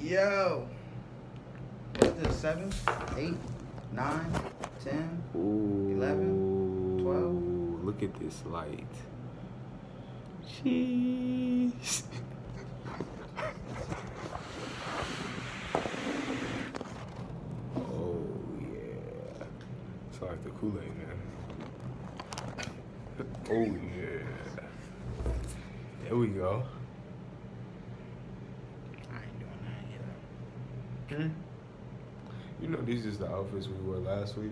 Yo. What is this? 7, 8, 9, 10, Ooh, 11, 12. Look at this light. Jeez. Oh, yeah. It's like the Kool-Aid, man. Oh, yeah. There we go. I ain't doing that either. You know, these is the outfits we wore last week.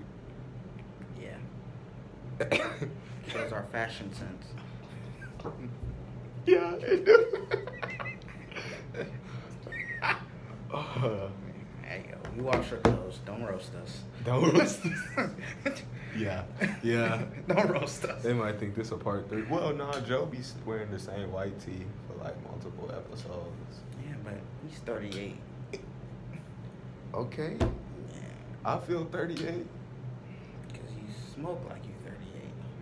Yeah. Shows our fashion sense. Yeah, it do. Hey, yo, we wash our clothes. Don't roast us. Don't roast us. Yeah. Don't roast us. They might think this a part 3. Well, nah, Joe be wearing the same white tee for like multiple episodes. Yeah, but he's 38. Okay. Yeah. I feel 38. Because you smoke like you 38.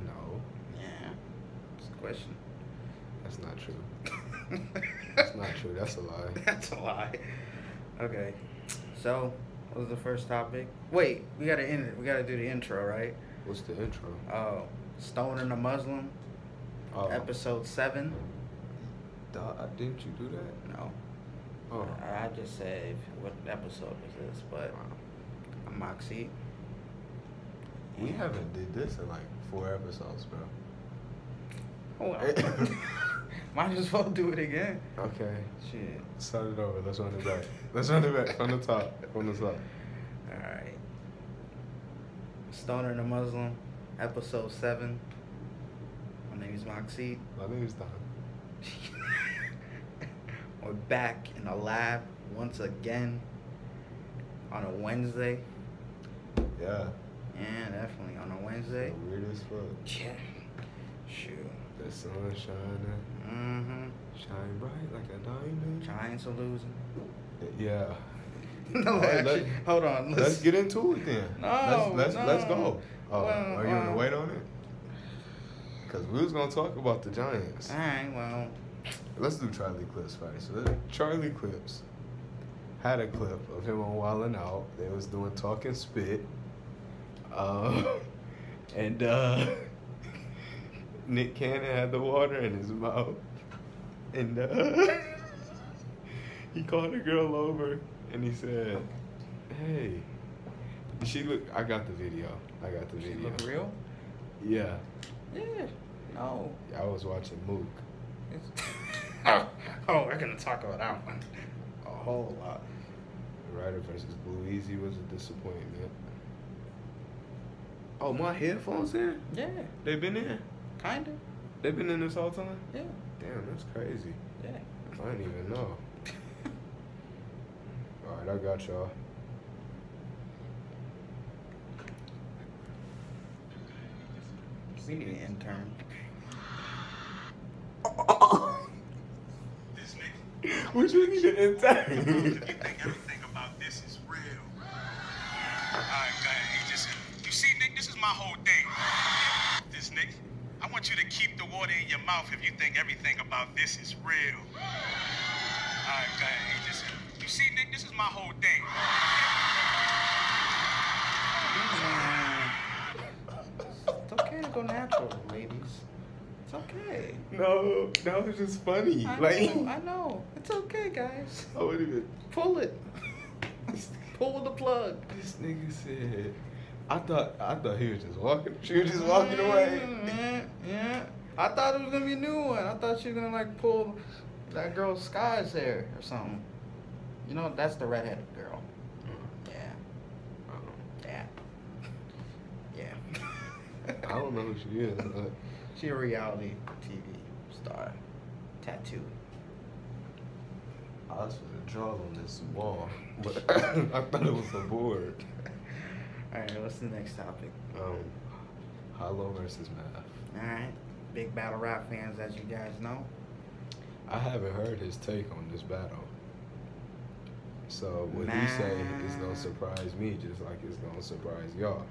No, Yeah. It's a question. that's not true. That's not true. That's a lie. That's a lie. Okay. So, what was the first topic? Wait, we gotta do the intro, right? What's the intro? Oh, Stoning a Muslim, Oh, episode 7. didn't you do that? No, Oh, I just said what episode was this, but I'm Moxie. we haven't did this in like 4 episodes, bro. Well, might as well do it again. Okay. Shit. Start it over. Let's run it back. Let's run it back from the top. From the top. All right. Stoner and a Muslim, episode 7. My name is Moxie. My name is Don. We're back in the lab once again on a Wednesday. Yeah. Yeah, definitely on a Wednesday. So weird as fuck. Yeah. Shoot. The sun shining. Mm-hmm. Shine bright like a diamond. Giants are losing. Yeah. No, All right, actually, hold on. Let's get into it then. No, Let's go. Oh, Well, are you gonna wait on it? Because we was gonna talk about the Giants. All right, well. Let's do Charlie Clips first. So Charlie Clips had a clip of him on Wildin' Out. They was doing Talk and Spit. And Nick Cannon had the water in his mouth. And he called a girl over and he said, hey, she look, I got the video. She look real? Yeah. Yeah. No. I was watching Mook. Oh, we're gonna talk about that one a whole lot. Ryder versus Blue Easy was a disappointment. Oh, my headphones in? Yeah. They've been in? Kinda. They've been in this whole time? Yeah. Damn, that's crazy. Yeah. I didn't even know. Alright, I got y'all. We need an intern. What you need an intern? You think everything about this is real. Alright, go ahead. You see, Nick, this is my whole thing. This, Nick, I want you to keep the water in your mouth if you think everything about this is real. Alright, go ahead. You see, Nick, this is my whole thing. It's okay to go natural, ladies. It's okay. No, that was just funny. I know. It's okay, guys. I wouldn't even. Pull it. Pull the plug. This nigga said, I thought he was just walking. She was just walking away. Yeah. I thought it was gonna be a new one. I thought she was gonna like pull that girl's Sky's hair or something. You know, that's the redheaded girl. Yeah. I don't know who she is. But She a reality TV star. Tattoo. I was going to draw on this wall, but I thought it was a board. Alright, what's the next topic? Hollow versus Math. Alright. Big battle rap fans, as you guys know. I haven't heard his take on this battle. So what he say is going to surprise me just like it's going to surprise y'all.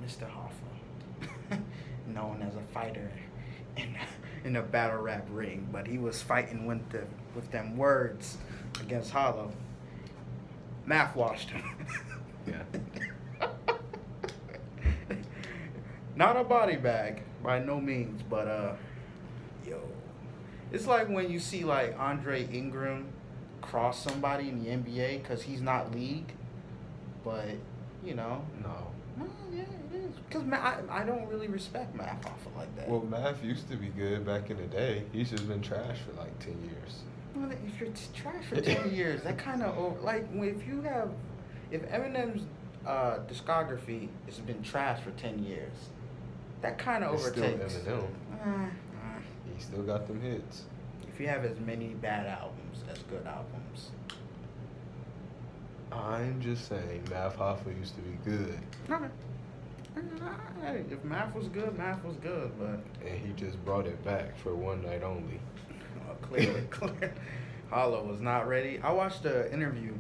Mr. Hoffa, known as a fighter in a battle rap ring, but he was fighting with them words against Hollow. Math washed him. Yeah. Not a body bag by no means, but yo, it's like when you see like Andre Ingram cross somebody in the NBA because he's not league, but you know. No. Yeah, it is. Because I don't really respect Math off of like that. Well, Math used to be good back in the day. He's just been trash for like 10 years. Well, if you're trash for 10 years, that kind of like if Eminem's discography has been trash for 10 years, that kind of overtakes. Still Eminem. He still got them hits. If you have as many bad albums as good albums. I'm just saying, Math Hoffa used to be good. Okay. Hey, if Math was good, but... And he just brought it back for one night only. Clearly. Hollow was not ready. I watched the interview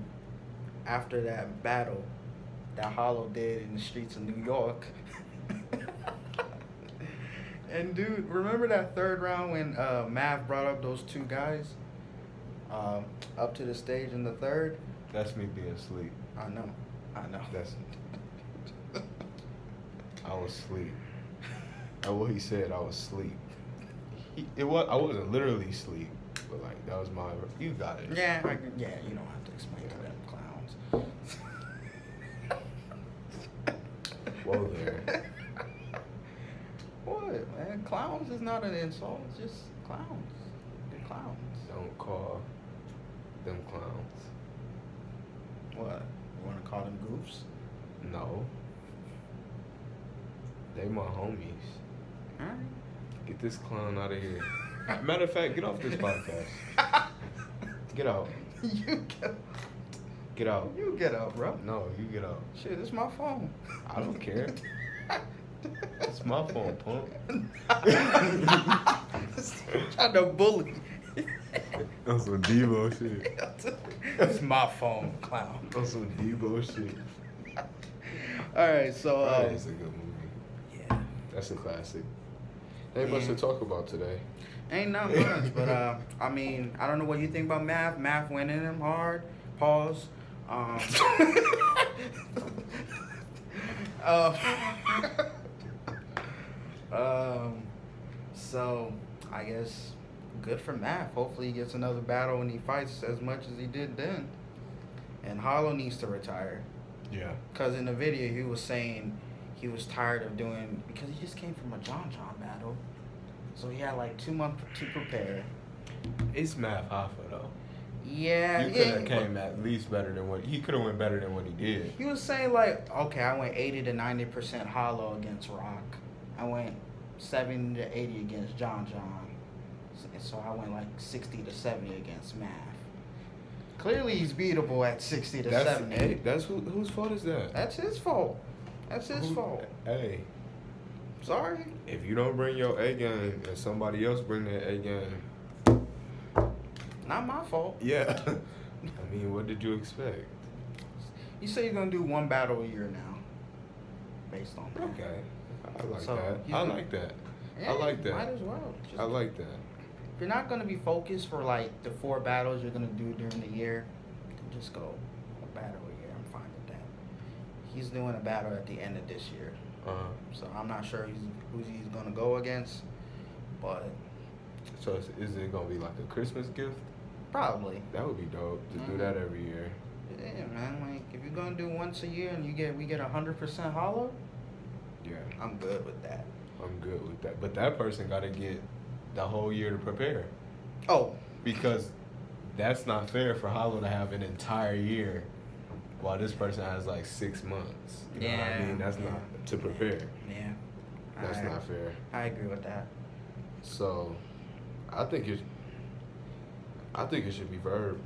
after that battle that Hollow did in the streets of New York. And dude, remember that third round when Mav brought up those two guys up to the stage in the third? That's me being asleep. I know. That's. I was asleep. What he said, I was asleep. I wasn't literally asleep, but like that was my. You got it. Yeah, you don't have to explain to them clowns. Whoa there. What, man? Clowns is not an insult. It's just clowns. They're clowns. Don't call them clowns. What? You want to call them goofs? No. They my homies. Alright. Get this clown out of here. Matter of fact, get off this podcast. Get out. You get out. You get out, bro. No, you get out. Shit, it's my phone. I don't care. It's my phone, punk. Trying to bully. That's some Devo shit. It's my phone, clown. That's some Devo shit. Alright, so It's a good movie. yeah. That's a classic. Ain't much to talk about today. Ain't not much, but I mean, I don't know what you think about Math. Math went in him hard. Pause. So I guess good for Math. Hopefully he gets another battle and he fights as much as he did then. And Hollow needs to retire. Yeah. Because in the video he was saying he was tired of doing, because he just came from a John battle. So he had like 2 months to prepare. It's Math Hoffa though. Yeah. You could have came at least better than what he could have went better than what he did. He was saying like, okay, I went 80 to 90% Hollow against Rock. I went 70 to 80 against John. So I went like 60 to 70 against Math. Clearly he's beatable at 60 to 70. Hey, that's whose fault is that? That's his fault. That's his fault. Hey. Sorry. If you don't bring your A game and somebody else bring their A game. Not my fault. Yeah. I mean, what did you expect? You say you're going to do one battle a year now. Based on that. Okay. I like So, that. you I know- like that. Yeah, I like that. Might as well. I like that. If you're not going to be focused for like the 4 battles you're going to do during the year, just go a battle a year. I'm fine with that. He's doing a battle at the end of this year. So I'm not sure who he's going to go against, but So is it gonna be like a Christmas gift? probably. That would be dope to do that every year. Yeah, man. Like if you're going to do once a year and we get 100% Hollow, Yeah, I'm good with that. I'm good with that. But that person got to get the whole year to prepare, Oh, because that's not fair for Hollow to have an entire year while this person has like 6 months. You know what I mean? That's not to prepare. yeah. That's not fair. I agree with that. So, I think it should be Verb.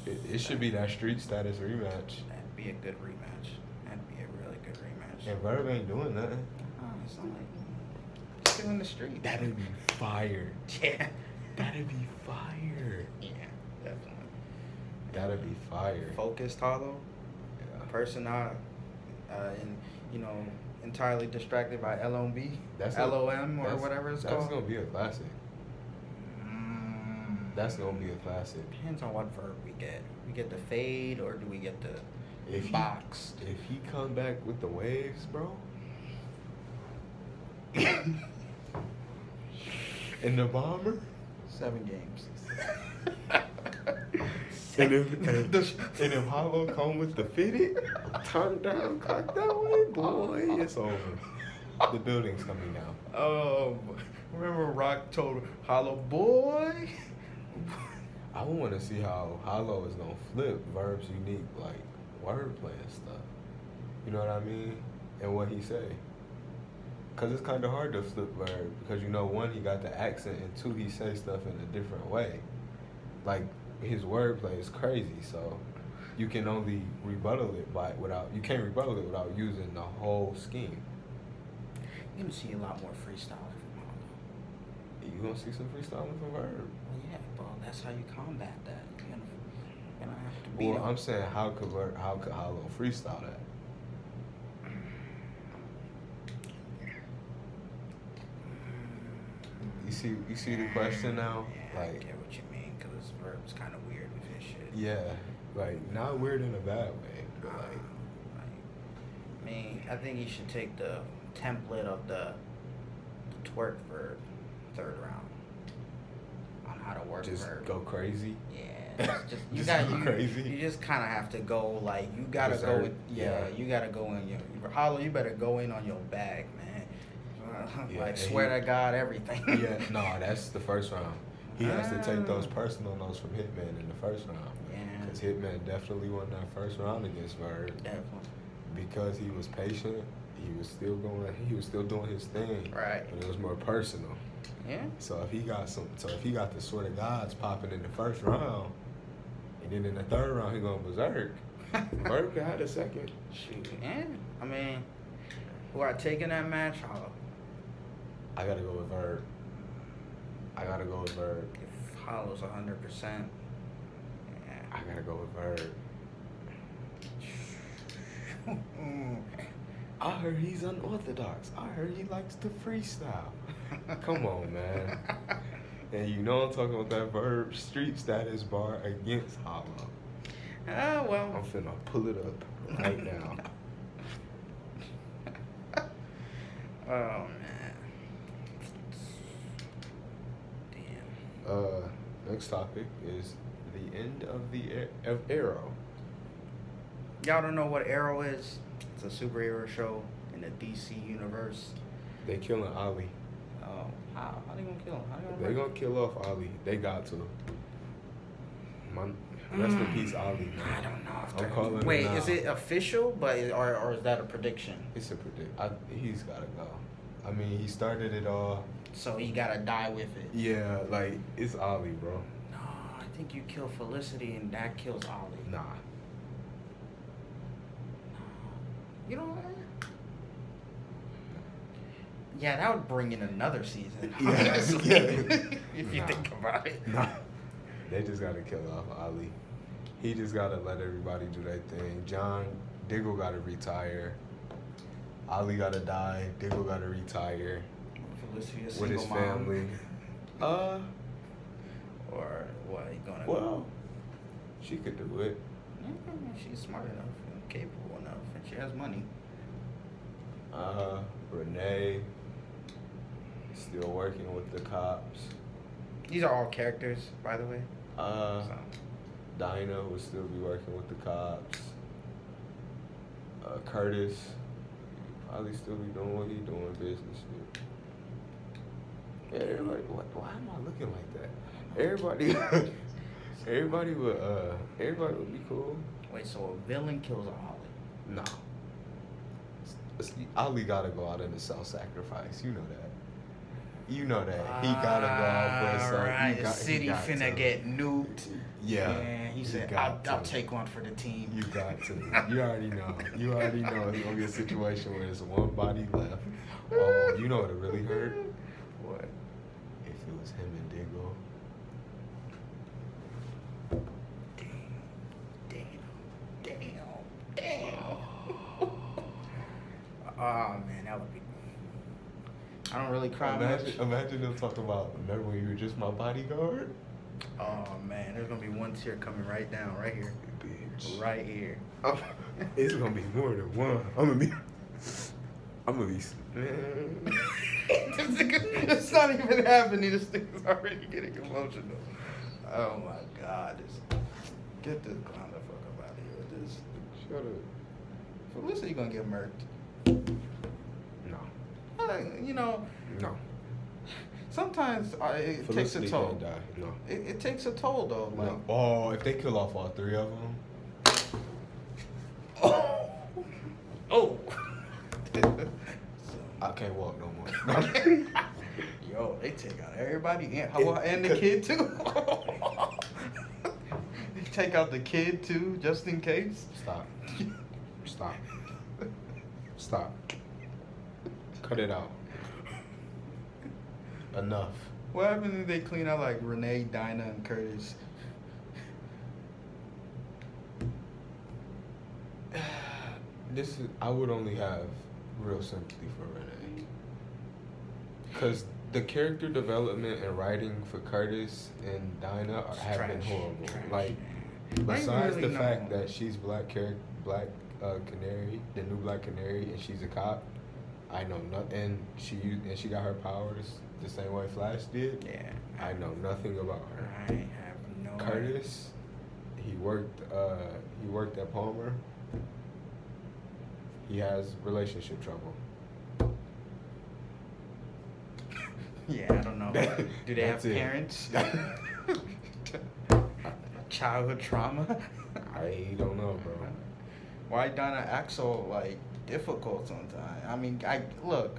It should be that street status rematch. That'd be a good rematch. That'd be a really good rematch. And Verb ain't doing nothing. It's not like it's in the street. That'd be fire. Yeah. That'd be fire. Yeah, definitely. That'd be fire. Focused Hollow. Yeah. Person out, and entirely distracted by LOM, That's LOM, or whatever it's called. That's gonna be a classic. That's gonna be a classic. Depends on what verb we get. We get the fade, or do we get the box? If he come back with the waves, bro. In the bomber. 7 games. And if Hollow come with the fitted, turn down, cock that way, boy, it's over. The building's coming down. Oh, remember Rock told Hollow, boy? I want to see how Hollow is gonna flip Verb's unique like wordplay and stuff. You know what I mean? And what he say. Cause it's kind of hard to flip Verb because you know, one, he got the accent, and two, he say stuff in a different way. Like his wordplay is crazy, so you can only rebuttal it you can't rebuttal it without using the whole scheme. You're gonna see a lot more freestyling from Hollow. You gonna see some freestyling from Verb? Well, yeah, bro. That's how you combat that. You're gonna have to beat him. I'm saying, how could Hollow freestyle that? You see the question now? Yeah, I get what you mean, because Verb's kind of weird with his shit. Yeah, like, not weird in a bad way, but like, I mean, I think he should take the template of the twerk verb, 3rd round, on how to work just verb. Go crazy. Yeah, just go crazy. You just kind of have to go, like, you gotta go with, you gotta go in your Hollow. You better go in on your bag, man. Like, swear to God, everything. Yeah, no, that's the 1st round. He has to take those personal notes from Hitman in the 1st round. Yeah. Because Hitman definitely won that 1st round against Verb. Definitely. Because he was patient, he was still doing his thing. Right. But it was more personal. Yeah. So if he got the Swear to Gods popping in the 1st round, and then in the 3rd round he going berserk, Verb could have the 2nd. Shoot. Yeah. I mean, who are taking that match? Hollow. I gotta go with Verb. If Hollow's 100%, yeah. I gotta go with Verb. I heard he's unorthodox. I heard he likes to freestyle. Come on, man. And you know I'm talking about that Verb street status bar against Hollow. Oh, well. I'm finna pull it up right now. Oh, man. Next topic is the end of Arrow. Y'all don't know what Arrow is? It's a superhero show in the DC universe. They killing Ollie. Oh, how they gonna kill him? They gonna kill off Ollie. They got to. Rest in peace, Ollie. I don't know. I'm calling. Wait, is it official? Or is that a prediction? It's a prediction. He's gotta go. I mean, he started it all. So he gotta die with it. Yeah, like, it's Ollie, bro. No, I think you kill Felicity and that kills Ollie. Nah. You know what? Yeah, that would bring in another season. Honestly, if you think about it. Nah. They just gotta kill off Ollie. He just gotta let everybody do their thing. John Diggle gotta retire. Ollie gotta die. Diggle gotta retire. With his family. Or what? He gonna? Well, she could do it. Yeah, she's smart enough and capable enough, and she has money. Renee still working with the cops. These are all characters, by the way. Dinah will still be working with the cops. Curtis probably still be doing what he doing, business shit. Yeah, everybody, why am I looking like that? Everybody would be cool. Wait, so a villain kills Ollie? No. Ollie gotta go out in the self-sacrifice. You know that. You know that. He gotta go out for himself. Right, the city finna get nuked. Yeah. He said, I'll take one for the team. You got to. You already know. It's gonna be a situation where there's one body left. Oh, you know what it really hurt? What? If it was him and Diggle. Damn. Oh, man, I don't really cry much. Imagine them talking about, remember when you were just my bodyguard? Oh man, there's gonna be one tear coming right down, right here. Bitch. Right here. Oh, it's gonna be more than one. I'm gonna be man. It's not even happening. This thing's already getting emotional. Oh my God. Get this clown the fuck up out of here. Just Shut up. Felicity gonna get murked. No. You know. No. Sometimes it Felicity takes a toll. can't die. No. It takes a toll though. Like, No. Oh, if they kill off all three of them. Oh. I can't walk no more. Yo, they take out everybody and the kid too. They take out the kid too, just in case. Stop. Stop. Stop. Cut it out. Enough. What happens if they clean out like Renee, Dinah, and Curtis? I would only have real sympathy for Renee. Because the character development and writing for Curtis and Dinah have been horrible. Like, besides the fact that she's Black Canary, the new Black Canary, and she's a cop, I know nothing. And she got her powers the same way Flash did. Yeah. I know nothing about her. I have no Curtis, he worked at Palmer. He has relationship trouble. Yeah, I don't know. Do they have parents? Childhood trauma? I don't know, bro. Why Donna act so like difficult sometimes? I mean, look.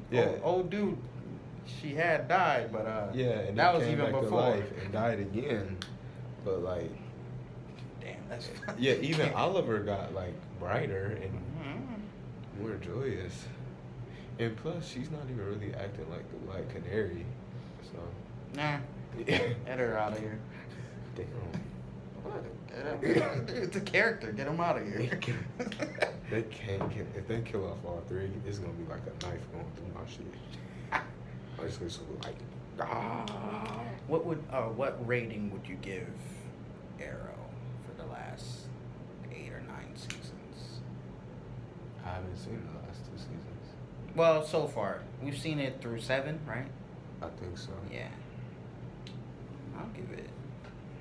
Yeah. Old dude, she had died, but yeah, and that was came even back before. to life and died again. But like, damn, that's yeah. Even Oliver got like brighter and more joyous. And plus, she's not even really acting like the Black Canary. So. Nah. Get her out of here. Damn. It's a character. Get him out of here. They can't get. If they kill off all three, it's gonna be like a knife going through my shit. I'm just gonna be like, ah. What rating would you give Arrow for the last 8 or 9 seasons? I haven't seen the last 2 seasons. Well, so far we've seen it through 7, right? I think so. Yeah. I'll give it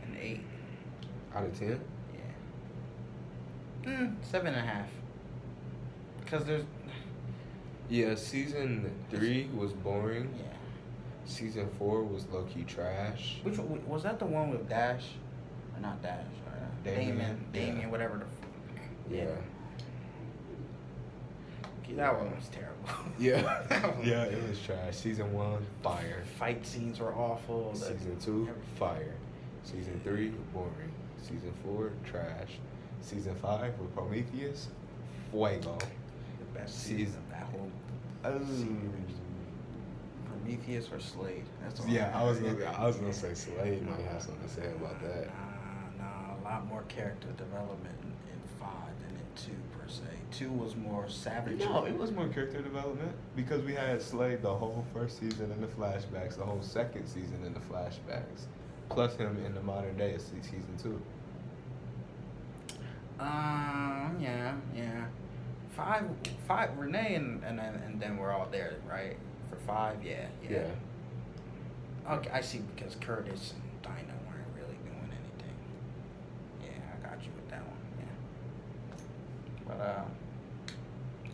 an 8. Out of 10? Yeah. 7.5. Because there's. Yeah, season 3 was boring. Yeah. Season 4 was low key trash. Which one, was that the one with Dash? Or not Dash? Damon, yeah. whatever the. Yeah. That one was terrible. Yeah. Yeah, it was trash. Season 1, fire. Fight scenes were awful. Season 2, fire. Season 3, boring. Season 4, trash. Season 5 with Prometheus, fuego. The best season of that whole series. Prometheus or Slade? That's all. Yeah, I was gonna say Slade might have something to say about that. Nah, a lot more character development in 5 than in 2 per se. 2 was more savage. No, it was more character development because we had Slade the whole first season in the flashbacks, the whole second season in the flashbacks, plus him in the modern day season 2. Yeah. 5, Renee and then we're all there, right? For 5, yeah. Okay, I see, because Curtis and Dinah weren't really doing anything. Yeah, I got you with that one, yeah. But,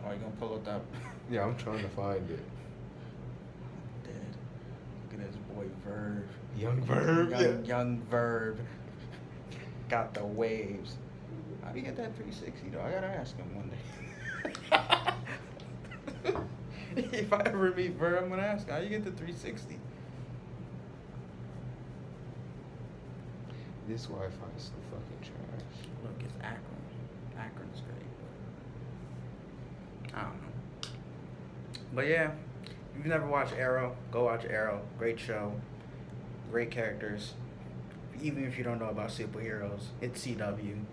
are you gonna pull it up? Yeah, I'm trying to find it. Dead. Look at this boy Verb. Young Verb? Young Verb. Got the waves. How do you get that 360 though? I gotta ask him one day. If I ever meet Verb, I'm gonna ask him, how you get the 360? This Wi-Fi is so fucking trash. Look, it's Akron. Akron's great, but I don't know. But yeah, if you've never watched Arrow, go watch Arrow. Great show. Great characters. Even if you don't know about superheroes, it's CW.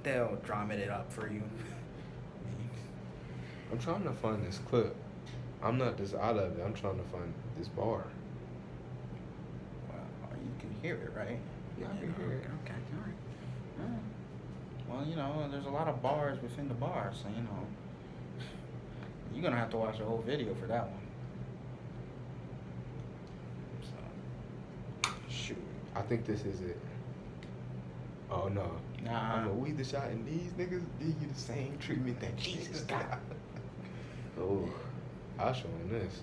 They'll drama it up for you. I'm trying to find this clip I'm not this out of it. I'm trying to find this bar. Well, you can hear it, right? Yeah, I can hear it. Okay, all right. Well, you know, there's a lot of bars within the bar, so, you know, you're going to have to watch the whole video for that one. So, shoot. I think this is it. Oh, no. Nah. I'm going to weed the shot, and these niggas give you the same treatment that Jesus got. Oh, I'll show him this.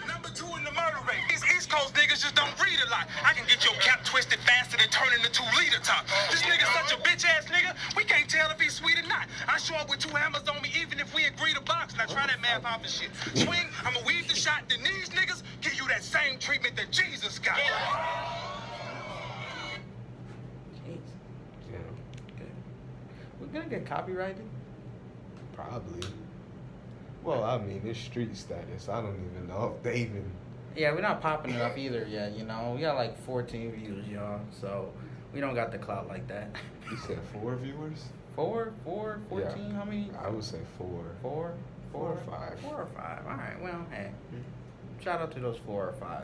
Number 2 in the murder rate. These East Coast niggas just don't read a lot. I can get your cap twisted faster than turning the 2-liter top. This nigga's such a bitch ass nigga, we can't tell if he's sweet or not. I show up with 2 hammers on me even if we agree to box. Now try that math off and shit. Swing, I'ma weave the shot, then these niggas give you that same treatment that Jesus got. Jeez. Yeah. Okay. We're going to get copyrighted? Probably. Well, I mean, it's street status. I don't even know if they even... Yeah, we're not popping it up either yet, you know. We got like 14 views, y'all. So, we don't got the clout like that. You said 4 viewers? 4, 14, yeah. How many? I would say 4. 4? 4 or 5. 4 or 5. All right, well, hey. Shout out to those 4 or 5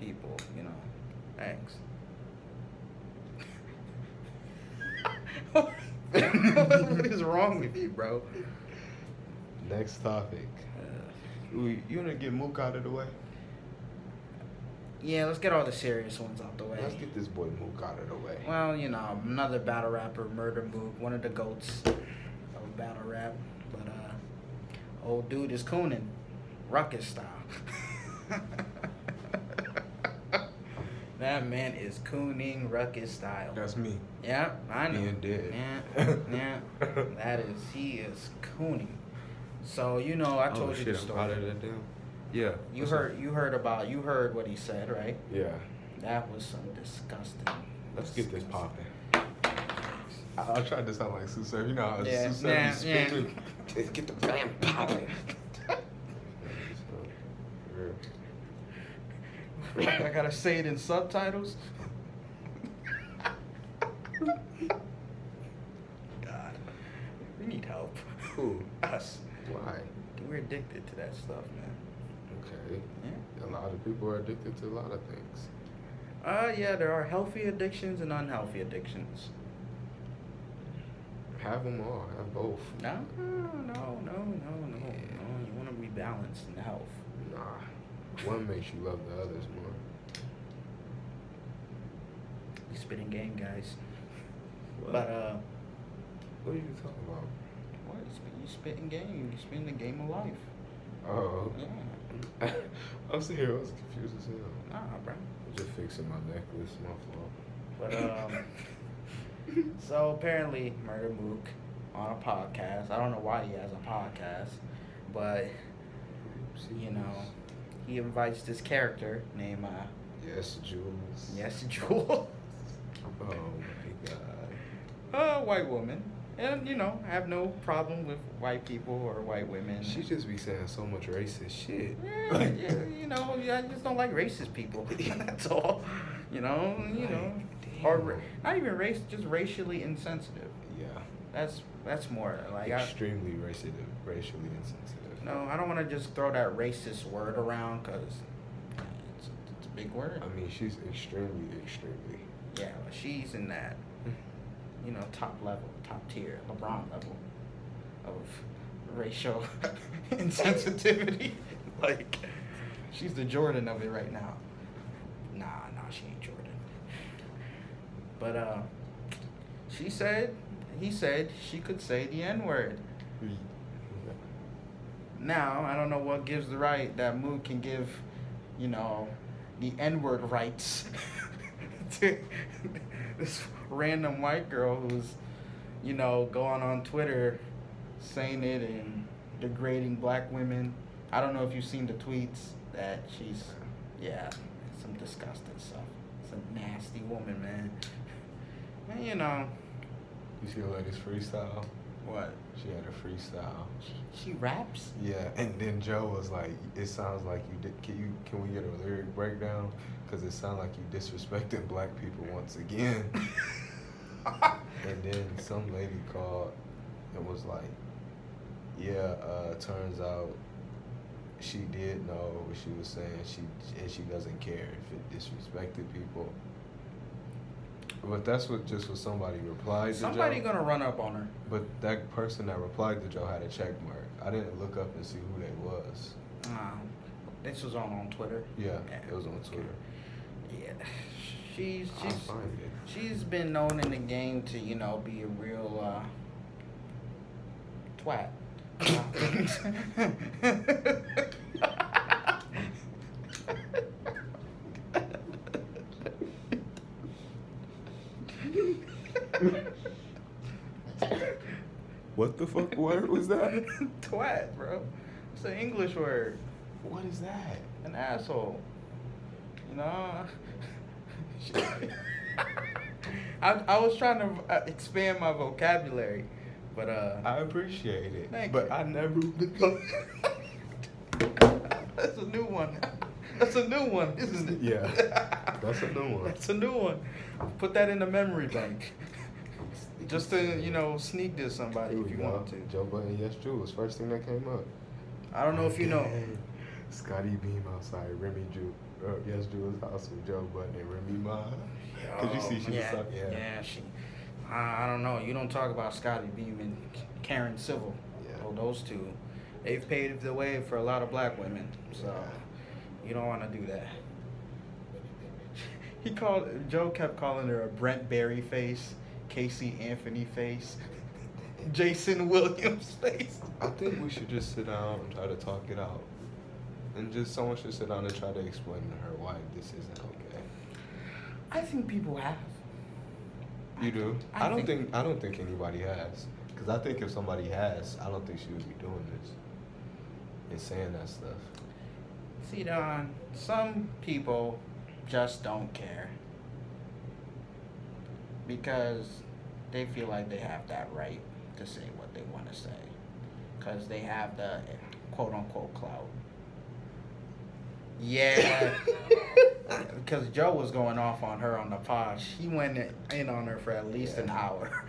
people, you know. Thanks. What is wrong with you, bro? Next topic. You want to get Mook out of the way? Yeah, let's get all the serious ones out the way. Let's get this boy Mook out of the way. Well, you know, another battle rapper, Murder Mook, one of the GOATs of battle rap. But, old dude is cooning, ruckus style. That man is cooning ruckus style. That's me. Yeah, I know. Being dead. Yeah. He is cooning. So, you know, I told you the story. Out of that damn. Yeah. You heard what he said, right? Yeah. That was some disgusting. Let's get this popping. I tried to sound like Sue Surf. You know how yeah, Sue Surf speaking. Let's get the plan popping. I gotta say it in subtitles. God, we need help. Who? Us. Why? We're addicted to that stuff, man. Okay. Yeah. A lot of people are addicted to a lot of things. Yeah, there are healthy addictions and unhealthy addictions. Have them all. Have both. No. You want to be balanced in health. Nah. One makes you love the others more. You spitting game, guys. What? But what are you talking about? What? You spitting game. You spitting the game of life. Oh. Yeah. I'm sitting here. I was confused as hell. Nah, bro. I'm just fixing my necklace. My fault. But so apparently Murder Mook on a podcast. I don't know why he has a podcast, but you know, he invites this character named Yes, Jules. Yes, Jules. Oh my God. White woman. And, you know, I have no problem with white people or white women. She just be saying so much racist shit. Yeah, you know, I just don't like racist people. That's all. You know, damn. or not even just racially insensitive. Yeah. That's more like extremely racially insensitive. No, I don't want to just throw that racist word around because it's a big word. I mean, she's extremely. Yeah, well, she's in that, you know, top tier, LeBron level of racial insensitivity. Like, she's the Jordan of it right now. Nah, she ain't Jordan. But he said she could say the N-word. Now, I don't know what gives the right that Mook can give, you know, the N-word rights to this random white girl who's, you know, going on Twitter saying it and degrading black women. I don't know if you've seen the tweets that she's, some disgusting stuff. Some nasty woman, man. And, you know. You see the latest freestyle? What? She had a freestyle. She raps? Yeah, and then Joe was like, "It sounds like you did. Can we get a lyric breakdown? Because it sounds like you disrespecting black people once again." And then some lady called and was like, Yeah, turns out she did know what she was saying. She doesn't care if it disrespected people. But that's what somebody replied to Joe. Somebody gonna run up on her. But that person that replied to Joe had a check mark. I didn't look up and see who they was. This was on Twitter. Yeah, it was on Twitter. Yeah, she's been known in the game to be a real twat. What the fuck word was that? Twat, bro. It's an English word. What is that? An asshole. I was trying to expand my vocabulary, but I appreciate it. But I never. That's a new one. That's a new one, isn't it? Yeah, that's a new one. That's a new one. Put that in the memory bank. Just to, sneak this somebody if you want to. Joe Budden, yes, Drew was first thing that came up. I don't know if you know. Scotty Beam outside Remy Drew. Yes, Drew's house with Joe Budden and Remy Ma. Could you see she was talking? Yeah, she. I don't know. You don't talk about Scotty Beam and Karen Civil. Yeah. Oh, those two. They've paved the way for a lot of black women. So you don't want to do that. Joe kept calling her a Brent Berry face. Casey Anthony face, Jason Williams face. I think we should just sit down and try to talk it out. And someone should sit down and try to explain to her why this isn't okay. I think people have. You do? I don't think anybody has. Because I think if somebody has, I don't think she would be doing this and saying that stuff. See, Don, some people just don't care. Because they feel like they have that right to say what they want to say. Because they have the quote-unquote clout. Yeah. Because Joe was going off on her on the pod. She went in on her for at least an hour.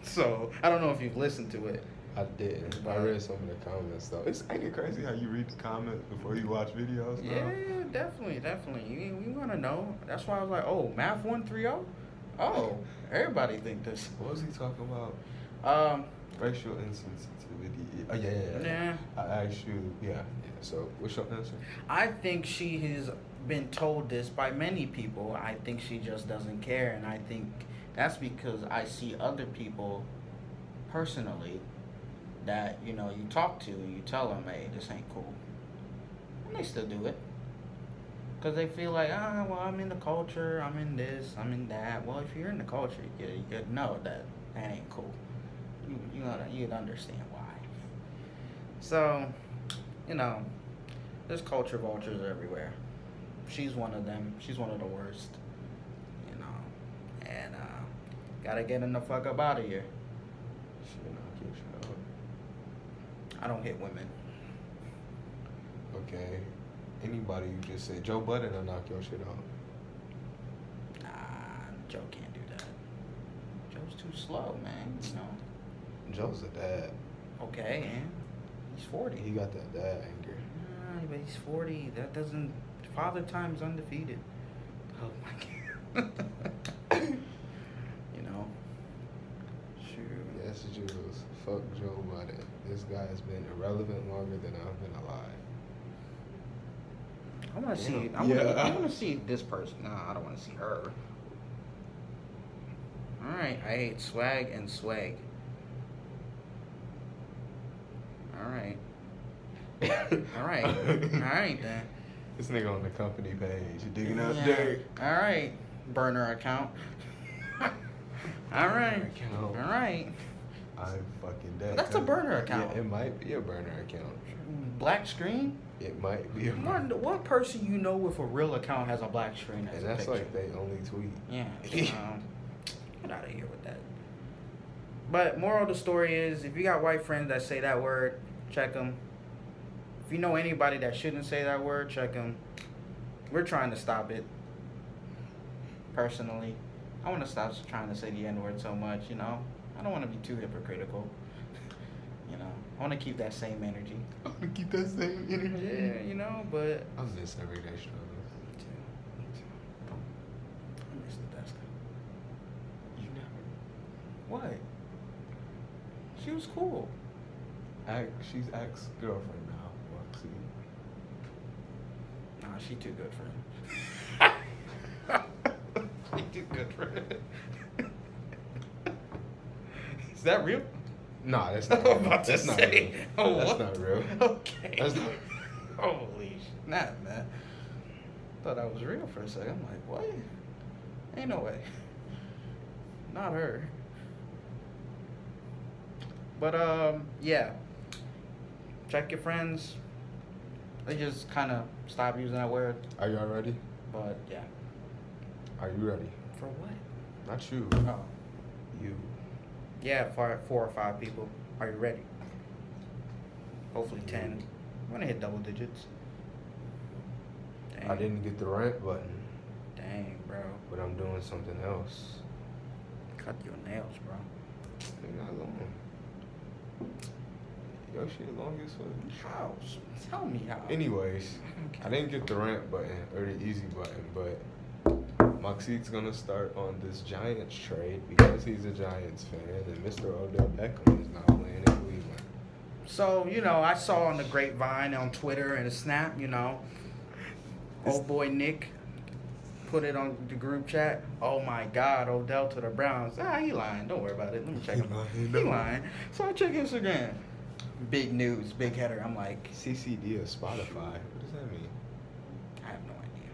So, I don't know if you've listened to it. I didn't. But I read some of the comments, though. Ain't it crazy how you read the comments before you watch videos, though? Yeah, definitely. You want to know. That's why I was like, oh, Math 130? Oh, everybody think this. What was he talking about? Racial insensitivity. Oh, yeah. I asked you, So, what's your answer? I think she has been told this by many people. I think she just doesn't care, and I think that's because I see other people personally that, you talk to, and you tell them, hey, this ain't cool. And they still do it. Because they feel like, well, I'm in the culture, I'm in this, I'm in that. Well, if you're in the culture, you know that ain't cool. You'd understand why. So, there's culture vultures everywhere. She's one of them. She's one of the worst. And gotta get in the fuck up out of here. I don't hit women. Okay. Anybody you just said, Joe Budden will knock your shit out. Nah, Joe can't do that. Joe's too slow, man. Joe's a dad. Okay, and he's 40. He got that dad anger. Nah, but he's 40. That doesn't. Father Time's undefeated. Oh my God. Shoot. Yes, Jules. Fuck Joe Budden. This guy has been irrelevant longer than I've been alive. I want to see. I want to see this person. No, I don't want to see her. All right, I hate swag and swag. All right. All right then. This nigga on the company page, you digging up dirt. All right, burner account. All right. All right. I'm fucking dead. That's a burner account. Yeah, it might be a burner account. Black screen? It might be a What person with a real account has a black screen as and that's like they only tweet. Yeah. Get out of here with that. But moral of the story is, if you got white friends that say that word, check them. If you know anybody that shouldn't say that word, check them. We're trying to stop it. Personally, I want to stop trying to say the N-word so much, I don't want to be too hypocritical, I want to keep that same energy. I want to keep that same energy. Yeah, you know, but I was just every day struggling. Me too. I miss the desk. You never. What? She was cool. She's ex-girlfriend now. Roxy. Nah, she too good for him. She too good for him. Is that real? Nah, that's not I'm real. about to That's not say. real. Oh, That's what? not real. Okay. That's not. Holy shit. Nah, man. Thought that was real for a second. I'm like, what? Ain't no way. Not her. But, yeah. Check your friends. They just kind of stop using that word. Are y'all ready? But, yeah. Are you ready? For what? Not you. Oh. You. Yeah, 4 or 5 people. Are you ready? Hopefully 10. I'm gonna hit double digits. Dang. I didn't get the rant button, Dang, bro. but I'm doing something else. Cut your nails, bro. They're not long. Your shit long as fuck. How? Tell me how. Anyways, Okay. I didn't get the rant button or the easy button, but Moxie's gonna start on this Giants trade because he's a Giants fan and Mr. Odell Beckham is not playing in Cleveland. So, you know, I saw on the grapevine on Twitter and a Snap, you know, old boy Nick put it on the group chat. Oh my God, Odell to the Browns. He lying. Don't worry about it. Let me check him. He lying. So I check Instagram. Big news, big header. I'm like, CCD of Spotify. What does that mean? I have no idea.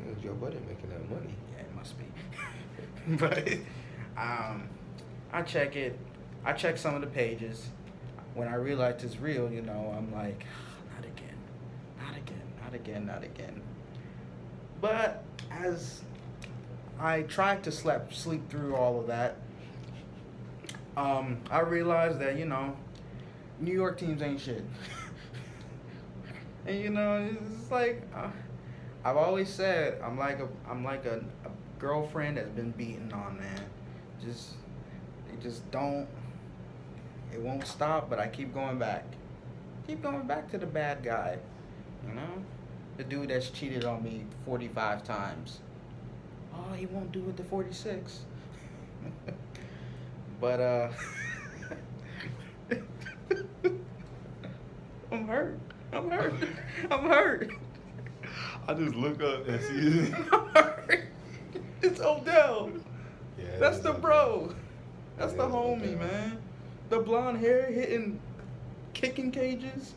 Man, Joe Budden making that money. Yeah, it must be. But I check it. I check some of the pages. When I realize it's real, you know, I'm like, not again, not again, not again, not again. But as I tried to sleep through all of that, I realized that, you know, New York teams ain't shit. And, you know, it's like, I've always said, I'm like a girlfriend that's been beaten on, man. They just don't. It won't stop, but I keep going back. Keep going back to the bad guy, you know? The dude that's cheated on me 45 times. Oh, he won't do it to 46. But, I'm hurt. I just look up and see. I'm hurt. It's Odell. Yeah, That's the Odell. bro. That's It the is homie, Odell. man. The blonde hair hitting, kicking cages,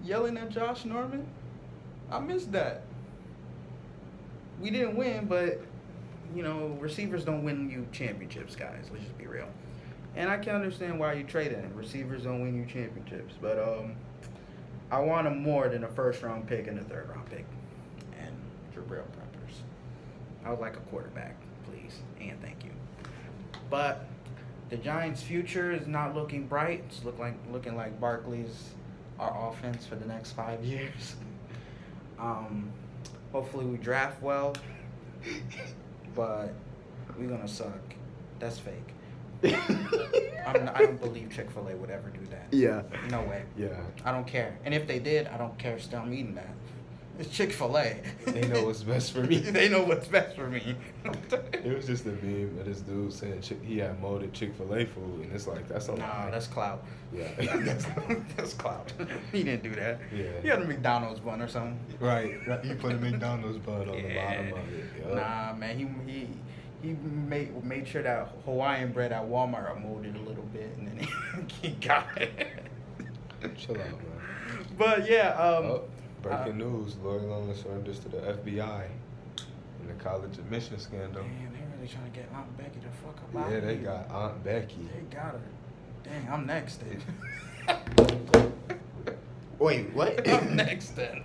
yelling at Josh Norman. I missed that. We didn't win, but, you know, receivers don't win you championships, guys. Let's just be real. And I can understand why you traded him. Receivers don't win you championships. But I want him more than a first-round pick and a third-round pick. And Jabril Peppers. I would like a quarterback, please. And thank you. But the Giants' future is not looking bright. It's looking like Barkley's our offense for the next 5 years. Hopefully we draft well, but we're gonna suck. That's fake. I don't believe Chick-fil-A would ever do that. Yeah. No way. Yeah. I don't care. And if they did, I don't care. Still, I'm eating that. It's Chick-fil-A. They know what's best for me. They know what's best for me. It was just a meme of this dude saying he had molded Chick-fil-A food, and it's like, that's a Nah, lie. that's clout. Yeah. That's clout. He didn't do that. Yeah. He had a McDonald's bun or something. Right. He put a McDonald's bun on the bottom of it. Yup. Nah, man, he made sure that Hawaiian bread at Walmart are molded a little bit, and then he got it. Chill out, man. But yeah, Breaking news: Lori Loughlin surrenders to the FBI in the college admission scandal. Damn, they really trying to get Aunt Becky the fuck up out Yeah, of they here. got Aunt Becky. They got her. Dang, I'm next then. Wait, what? I'm next then.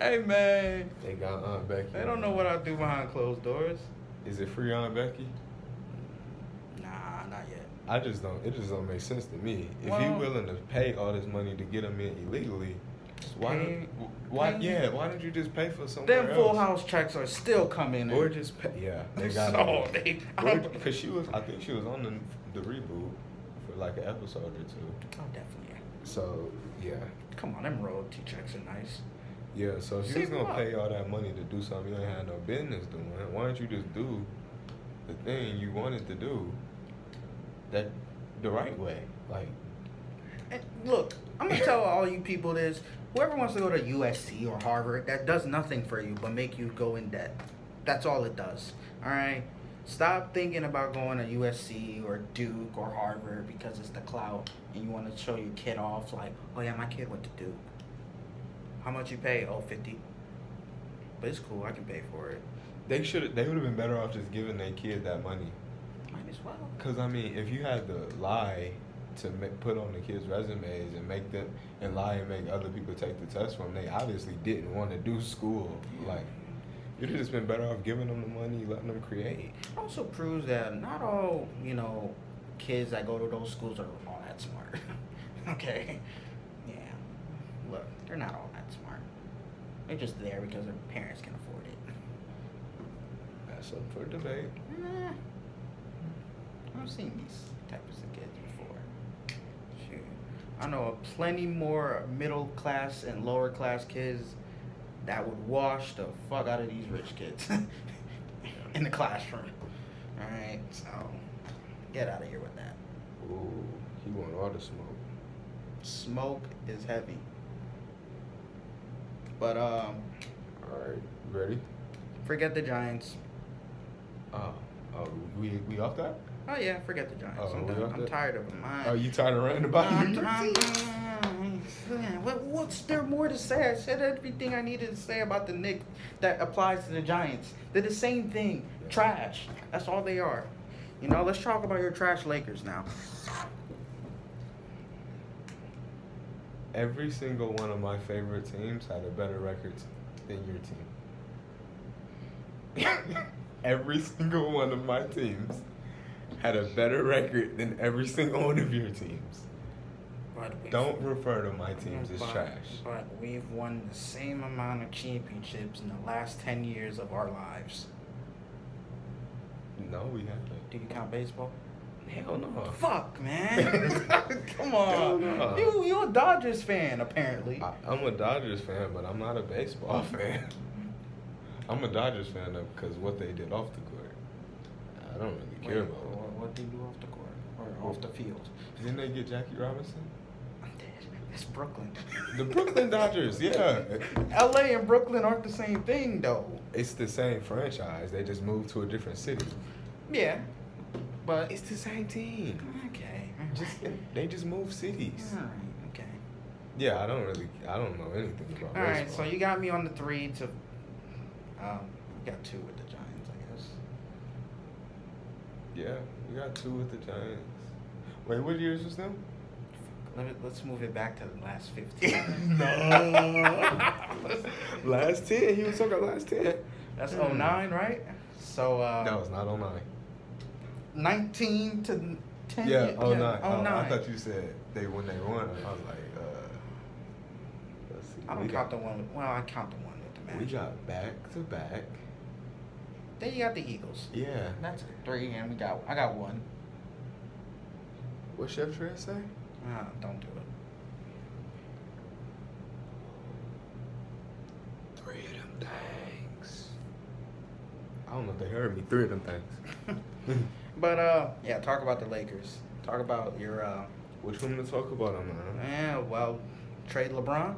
Hey man, They got Aunt Becky. they don't know what I do behind closed doors. Is it free Aunt Becky? Nah, not yet. It just don't make sense to me. If Well- you willing to pay all this money to get them in illegally, why don't you just pay for somewhere Them else? Full House checks are still coming in. Or just pay. Yeah, they got So because I think she was on the reboot for like an episode or two. Oh, definitely. So, yeah. Come on, them royalty checks are nice. Yeah, so if you was going to pay all that money to do something you ain't had no business doing, why don't you just do the thing you wanted to do that the right way? Like, and look, I'm going to tell all you people this. Whoever wants to go to USC or Harvard, that does nothing for you but make you go in debt. That's all it does. All right? Stop thinking about going to USC or Duke or Harvard because it's the clout and you want to show your kid off like, oh yeah, my kid went to Duke. How much you pay? Oh, $50. But it's cool. I can pay for it. they would have been better off just giving their kid that money. Might as well. Because, I mean, if you had to lie to put on the kids' resumes and make them, and lie and make other people take the test from them, they obviously didn't want to do school. Like, you'd have just been better off giving them the money, letting them create. Also proves that not all, kids that go to those schools are all that smart. Okay? Yeah. Look, they're not all that smart. They're just there because their parents can afford it. That's up for debate. I've seen these types of kids before. Shoot. I know plenty more middle class and lower class kids that would wash the fuck out of these rich kids in the classroom. Alright, so get out of here with that. Ooh, he want all the smoke. Smoke is heavy. But Alright, ready? forget the Giants. Oh, we off that? Oh yeah, forget the Giants. Oh, I'm we done. off I'm that? tired of them. Oh, you tired of ranting about your What's there more to say? I said everything I needed to say about the Knicks that applies to the Giants. They're the same thing. Trash. That's all they are. Let's talk about your trash Lakers now. Every single one of my favorite teams had a better record than your team. Every single one of my teams had a better record than every single one of your teams. Don't refer to my teams as trash. But we've won the same amount of championships in the last 10 years of our lives. No, we haven't. Do you count baseball? Hell no. Fuck, man. Come on. No. You a Dodgers fan, apparently. I'm a Dodgers fan, but I'm not a baseball fan. I'm a Dodgers fan because what they did off the court. I don't really care about what they do off the court or off the field. Didn't they get Jackie Robinson? I'm dead. It's Brooklyn. The Brooklyn Dodgers, yeah. LA and Brooklyn aren't the same thing, though. It's the same franchise. They just moved to a different city. Yeah, but It's the same team. okay. They just moved cities. All right. Okay. Yeah, I don't know anything about All right. baseball. So you got me on the 3 to. We got 2 with the Giants, I guess. Yeah, we got 2 with the Giants. Wait, what years was them? Let's move it back to the last 15. No. Last 10. He was talking about last 10. That's 09, right? So That was not 09. 19 to 10. Yeah, 09. Oh, 09. I thought you said when they won. I was like, let's see. I don't count the one. I count the one with the Magic. We got back to back. Then you got the Eagles. Yeah. That's 3, and I got 1. What Chef Trey say? Don't do it. 3 of them things. I don't know if they heard me. 3 of them things. But yeah, talk about the Lakers. Talk about your Which one to talk about them, man? trade LeBron.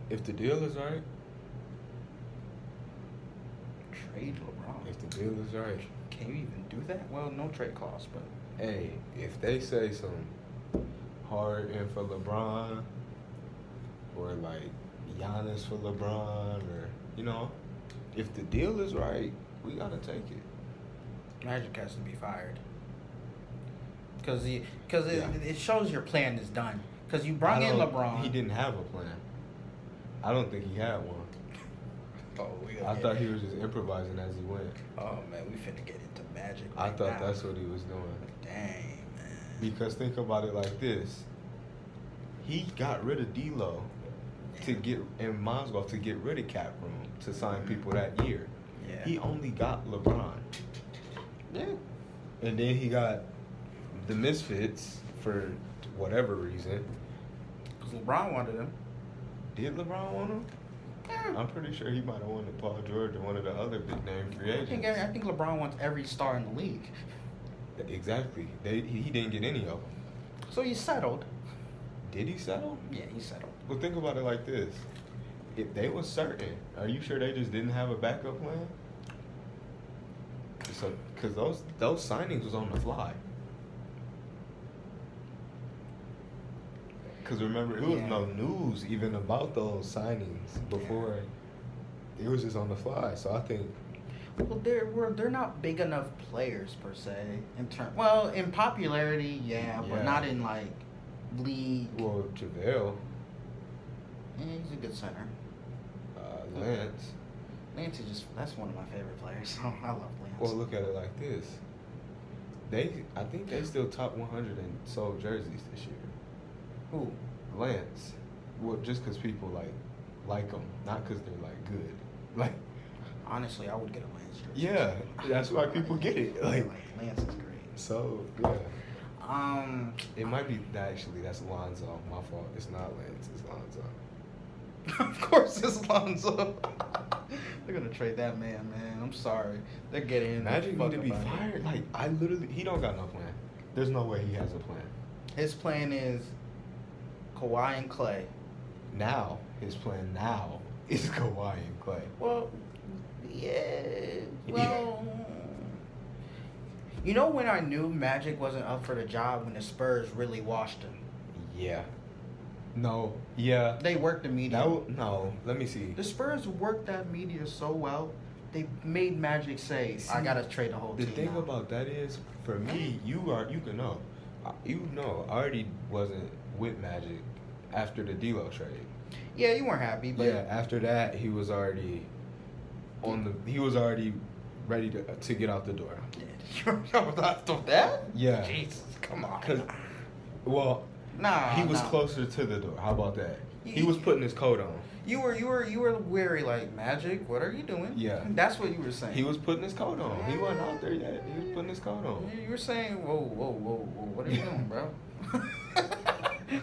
If the deal is right. Trade LeBron. If the deal is right. Can you even do that? Well, no trade clause, but Hey, if they say some hard in for LeBron, or like Giannis for LeBron, or if the deal is right, we gotta take it. Magic has to be fired. Because it shows your plan is done. Because you brought in LeBron. He didn't have a plan. I don't think he had one. I thought he was just improvising as he went. Oh man, we finna get into Magic. I thought that's what he was doing. Dang, man. Because think about it like this. He got rid of D'Lo to get rid of cap room to sign people that year. Yeah. He only got LeBron. Yeah. And then he got the Misfits whatever reason. Because LeBron wanted him. Did LeBron want him? Yeah. I'm pretty sure he might have wanted Paul George or one of the other big name free agents. I think LeBron wants every star in the league. Exactly. He didn't get any of them. So he settled. Did he settle? Yeah, he settled. Well, think about it like this. If they were certain, are you sure they just didn't have a backup plan? So, because those signings was on the fly. Because remember, it was no news even about those signings before. It was just on the fly. So I think. Well, they're not big enough players per se in popularity, but not in like league. Well, JaVale. Yeah, he's a good center. Lance is that's one of my favorite players. I love Lance. Well, look at it like this. I think they still top 100 in sold jerseys this year. Who? Lance. Well, just because people like them, not because they're like good. Like, honestly, I would get a Lance jersey. Yeah, that's why people get it. Like Lance is great. So yeah. It might be that's Lonzo. My fault. It's not Lance. It's Lonzo. Of course, it's Lonzo. They're gonna trade that man. I'm sorry. They're getting Magic need to be fired. Like he don't got no plan. There's no way he has a plan. His plan is Kawhi and Clay. Now his plan is Kawhi and Clay. Well, yeah. Well, you know when I knew Magic wasn't up for the job when the Spurs really washed him. Yeah. No. Yeah. They worked the media. No. Let me see. The Spurs worked that media so well. They made Magic say, "I gotta trade the whole team." The thing about that is, for me, you can know. I already wasn't with Magic after the D'Lo trade. Yeah, you weren't happy, but after that, he was already ready to get out the door. After that? Yeah. Jesus, come on. He was closer to the door. How about that? He was putting his coat on. You were weary, like, Magic, what are you doing? Yeah. That's what you were saying. He was putting his coat on. He wasn't out there yet. He was putting his coat on. You were saying, whoa, what are you doing, bro?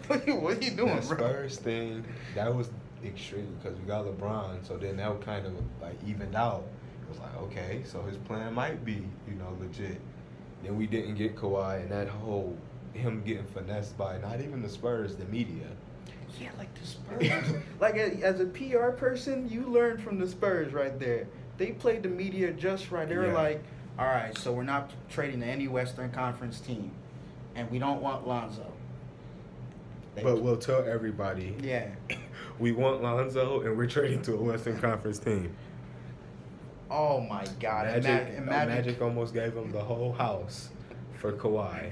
what are you doing, that bro? Spurs thing, that was extreme because we got LeBron, so then that kind of like evened out. It was like, okay, so his plan might be, legit. Then we didn't get Kawhi, and that whole him getting finessed by not even the Spurs, the media. Yeah, like the Spurs. Like as a PR person, you learned from the Spurs right there. They played the media just right. They were like, all right, so we're not trading to any Western Conference team, and we don't want Lonzo. But we'll tell everybody. Yeah. We want Lonzo, and we're trading to a Western Conference team. Oh my God! Magic almost gave him the whole house for Kawhi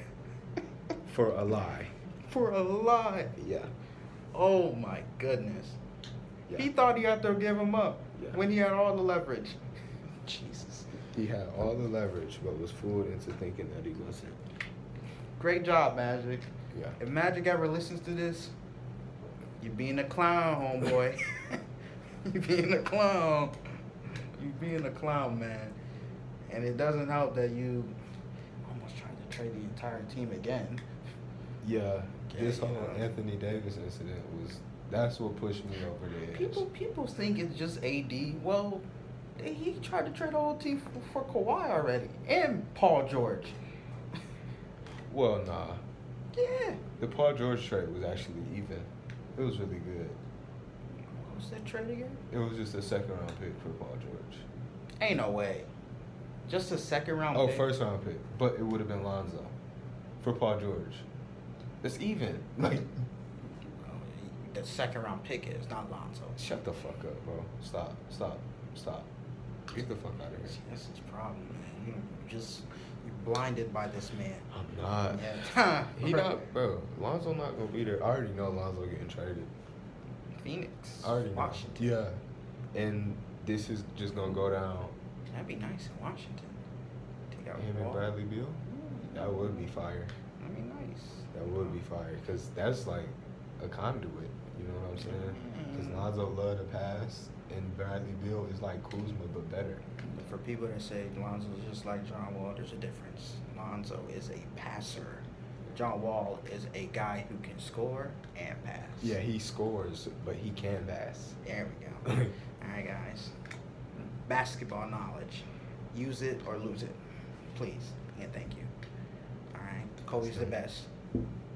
for a lie. For a lie. Yeah. Oh my goodness. Yeah. He thought he had to give him up when he had all the leverage. Jesus. He had all the leverage, but was fooled into thinking that he wasn't. Great job, Magic. Yeah. If Magic ever listens to this, you're being a clown, homeboy. You're being a clown. You're being a clown, man. And it doesn't help that you almost tried to trade the entire team again. Yeah. This whole Anthony Davis incident that's what pushed me over the edge. People think it's just AD. Well, he tried to trade the whole team for Kawhi already. And Paul George. Well, nah. Yeah. The Paul George trade was actually even. It was really good. What was that trade again? It was just a second-round pick for Paul George. Ain't no way. Just a second-round pick? Oh, first-round pick. But it would have been Lonzo for Paul George. It's even. Like, the second-round pick is not Lonzo. Shut the fuck up, bro. Stop. Get the fuck out of here. That's his problem, man. You're blinded by this man. I'm not. Yeah. He not, bro. Lonzo not gonna be there. I already know Lonzo getting traded. Phoenix. I already know. Washington. Yeah. And this is just gonna go down. That'd be nice in Washington. Take out him and Bradley Beal. That would be fire. That'd be nice. That would be fire because that's like a conduit. You know what I'm saying? Because Lonzo love to pass, and Bradley Beal is like Kuzma but better. For people that say Lonzo's just like John Wall, there's a difference. Lonzo is a passer. John Wall is a guy who can score and pass. Yeah, he scores, but he can pass. There we go. All right, guys. Basketball knowledge. Use it or lose it. Please. And thank you. All right. Kobe's the best.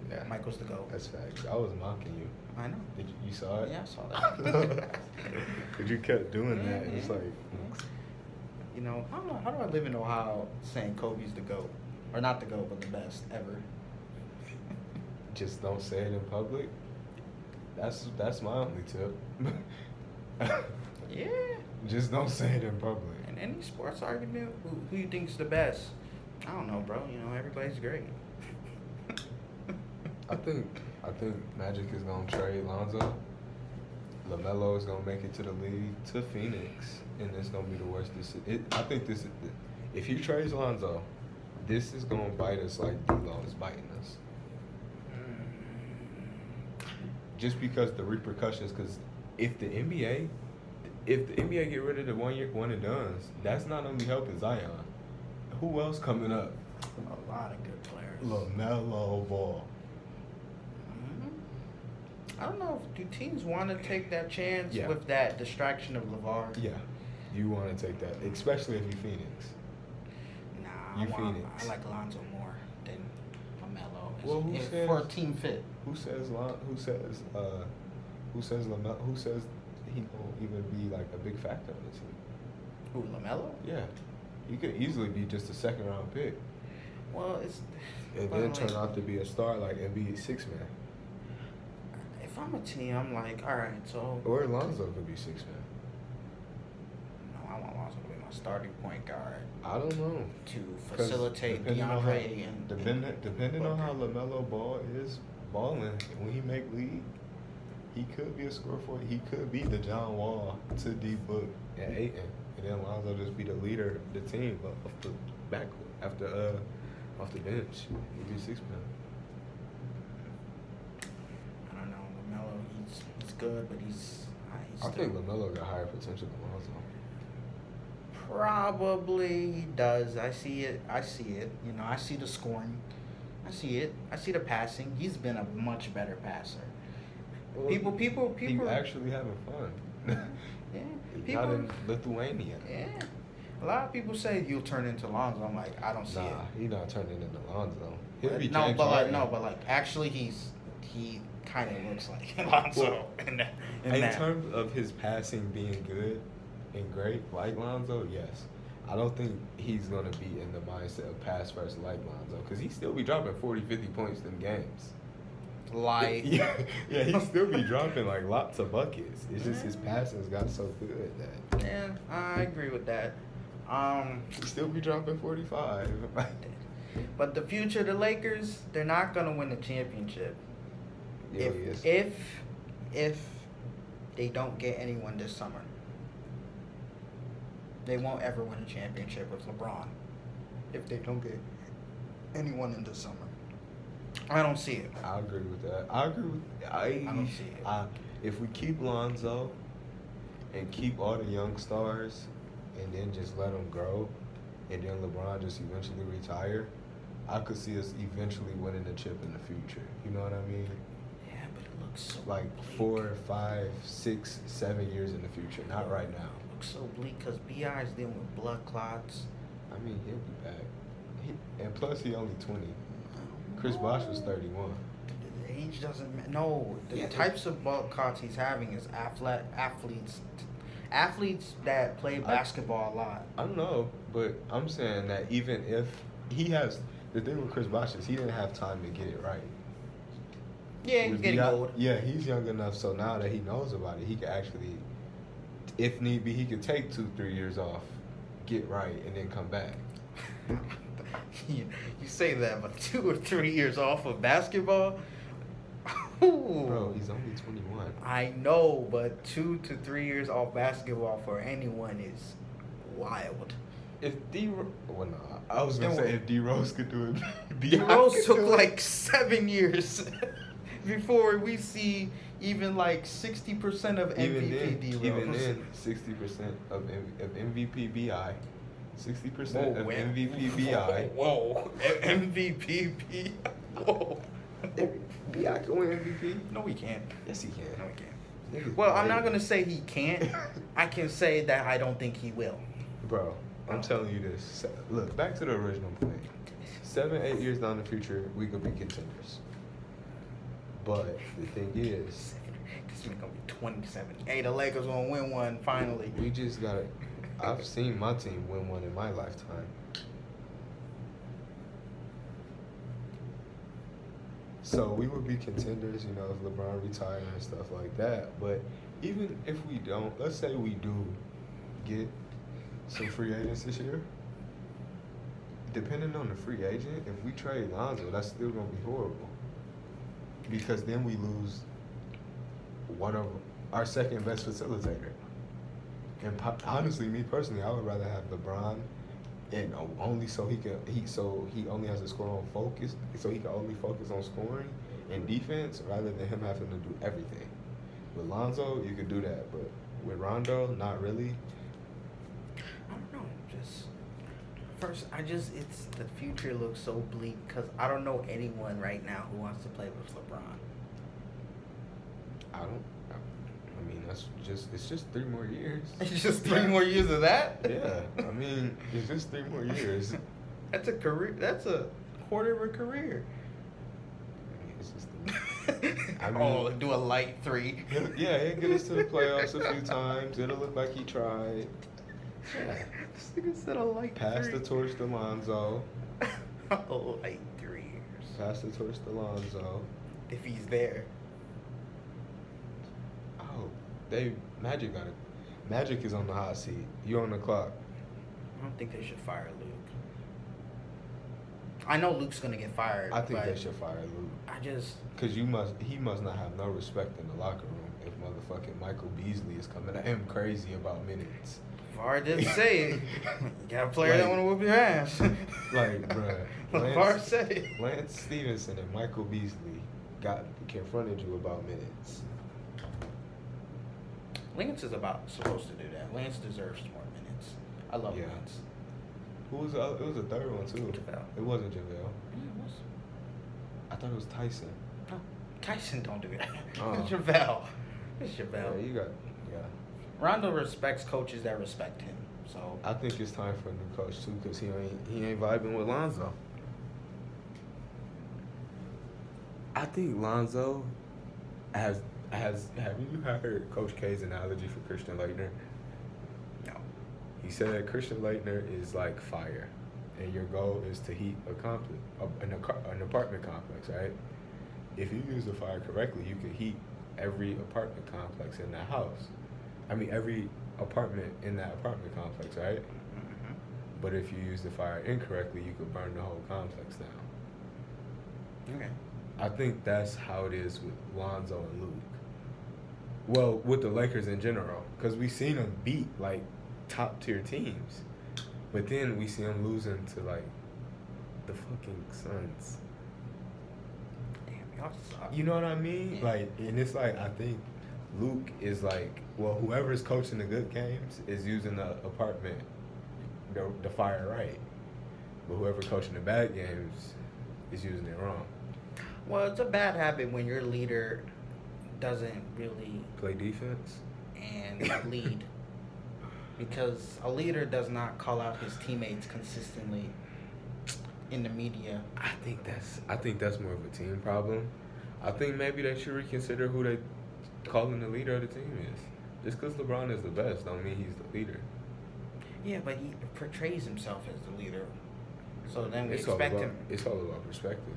Yeah. Michael's the GOAT. That's facts. I was mocking you. I know. Did you saw it? Yeah, I saw that. Because you kept doing that. It's like... You know, how do I live in Ohio saying Kobe's the GOAT? Or not the GOAT, but the best ever? Just don't say it in public. That's my only tip. Yeah. Just don't say it in public. In any sports argument, who you think's the best? I don't know, bro. You know, everybody's great. I think Magic is gonna trade Lonzo. LaMelo is gonna make it to the league to Phoenix, and it's gonna be the worst decision. I think this is if he trades Lonzo, this is gonna bite us like D-Lo is biting us. Just because the repercussions, because if the NBA get rid of the one and dones, that's not only helping Zion. Who else coming up? A lot of good players. LaMelo Ball. I don't know. Do teams want to take that chance Yeah. with that distraction of LeVar? Yeah, you want to take that, especially if you Phoenix. Nah, You Phoenix. I like Lonzo more than LaMelo. Well, who says for a team fit? Who says LaMelo? Who says he won't even be like a big factor on the team? Who, LaMelo? Yeah, he could easily be just a second round pick, Well, it's and then turn out to be a star like NBA 6-man. If I'm a team, I'm like, all right, so. Or Lonzo could be 6-man. No, I want Lonzo to be my starting point guard I don't know. to facilitate DeAndre and depending on how LaMelo Ball is balling, when he make league, he could be a scorer for it. He could be the John Wall to D Book at Ayton, and then Lonzo just be the leader of the team off the back off the bench. He'd be 6-man. I don't know, LaMelo, he's good, but he's I think LaMelo got higher potential than Lonzo. Probably he does. I see it. You know, I see the scoring. I see it. I see the passing. He's been a much better passer. Well, People. He actually having fun. Yeah. Not in Lithuania. Yeah. A lot of people say you'll turn into Lonzo. I'm like, I don't see it. Nah, he not turning into Lonzo. He'll be No, James but Harden. like actually he kind of looks like Lonzo. Well, in terms of his passing being good and great, like Lonzo, yes. I don't think he's going to be in the mindset of pass first like Lonzo, because he still be dropping 40, 50 points in games. Like Yeah, he still be dropping like lots of buckets. It's just his passing's got so good that. Yeah, I agree with that. He still be dropping 45. But the future of the Lakers, they're not gonna win the championship. Yeah, If they don't get anyone this summer, they won't ever win a championship with LeBron. If they don't get anyone in the summer, I don't see it. I agree with that. I don't see it. If we keep Lonzo and keep all the young stars and then just let them grow and then LeBron just eventually retire, I could see us eventually winning the chip in the future. You know what I mean? Yeah, but it looks so Like bleak. 4, 5, 6, 7 years in the future. Not right now. It looks so bleak because B.I. is dealing with blood clots. I mean, he'll be back. And plus, he only 20. Chris Bosh was 31. The age doesn't matter. No, the types of blood clots he's having is athletes that play basketball a lot. I know, but I'm saying that even if he has, the thing with Chris Bosh is he didn't have time to get it right. Yeah, he's getting old. Yeah, he's young enough, so now that he knows about it, he could actually, if need be, he could take 2-3 years off, get right, and then come back. You say that, but 2 or 3 years off of basketball? Ooh. Bro, he's only 21. I know, but 2 to 3 years off basketball for anyone is wild. If well, no, I was gonna say if D Rose could do it, D Rose took like 7 years before we see even like 60% of MVP D Rose. Even then, 60% of MVP BI. 60% of MVP BI. Whoa. MVP BI. Whoa. B.I. can win MVP. No, we can't. Yes, he can. No, we can't. Well, I'm not going to say he can't. I can say that I don't think he will. Bro, I'm telling you this. Look, back to the original point. 7-8 years down the future, we could be contenders. But the thing is, this is gonna be 27. Hey, the Lakers gonna win one finally. we just gotta. I've seen my team win one in my lifetime. So we would be contenders, you know, if LeBron retired and stuff like that. But even if we don't, let's say we do get some free agents this year. Depending on the free agent, if we trade Lonzo, that's still gonna be horrible. Because then we lose one of our second best facilitator. And honestly, me personally, I would rather have LeBron, and only so he only has to score on focus, so he can only focus on scoring and defense, rather than him having to do everything. With Lonzo, you could do that, but with Rondo, not really. I don't know. First, it's the future looks so bleak because I don't know anyone right now who wants to play with LeBron. I mean, it's just 3 more years. It's just 3 more years of that? Yeah, I mean, it's just 3 more years. That's a career. That's a quarter of a career. I mean, do a light 3. Yeah, he'll get us to the playoffs a few times. It'll look like he tried. Yeah. This nigga said a light Pass 3. the torch to Lonzo. A light 3 years. Pass the torch to Lonzo. If he's there. Oh, Magic got it. Magic is on the hot seat. You on the clock. I don't think they should fire Luke. I know Luke's gonna get fired. I think they should fire Luke. Cause he must not have no respect in the locker room if motherfucking Michael Beasley is coming at him crazy about minutes. VAR didn't say it. You got a player that want to whoop your ass. Like, bruh. VAR said it. Lance Stevenson and Michael Beasley confronted you about minutes. Lance is supposed to do that. Lance deserves more minutes. I love Lance. Who was it was a third one too. JaVale. It wasn't JaVale. Yeah, it was. I thought it was Tyson. No, Tyson don't do that. Oh. It's JaVale. It's JaVale. Yeah, Rondo respects coaches that respect him. So I think it's time for a new coach too, because he ain't vibing with Lonzo. I think Lonzo have you heard Coach K's analogy for Christian Laettner? no. He said Christian Laettner is like fire, and your goal is to heat an apartment complex, right? If you use the fire correctly, you can heat every apartment complex in that house. I mean, every apartment in that apartment complex, right? Mm-hmm. But if you use the fire incorrectly, you could burn the whole complex down. Okay. I think that's how it is with Lonzo and Luke. Well, with the Lakers in general, because we've seen them beat, like, top-tier teams. But then we see them losing to, like, the fucking Suns. Damn, y'all suck. You know what I mean? Yeah. Like, and it's like, I think Luke is like, well, whoever's coaching the good games is using the apartment, the fire right. But whoever coaching the bad games is using it wrong. Well, it's a bad habit when your leader doesn't really Play defense? and lead. Because a leader does not call out his teammates consistently in the media. I think that's more of a team problem. I think maybe they should reconsider who they calling the leader of the team is. Just because LeBron is the best don't mean he's the leader. Yeah, but he portrays himself as the leader. So then we It's expect him. It's all about perspective.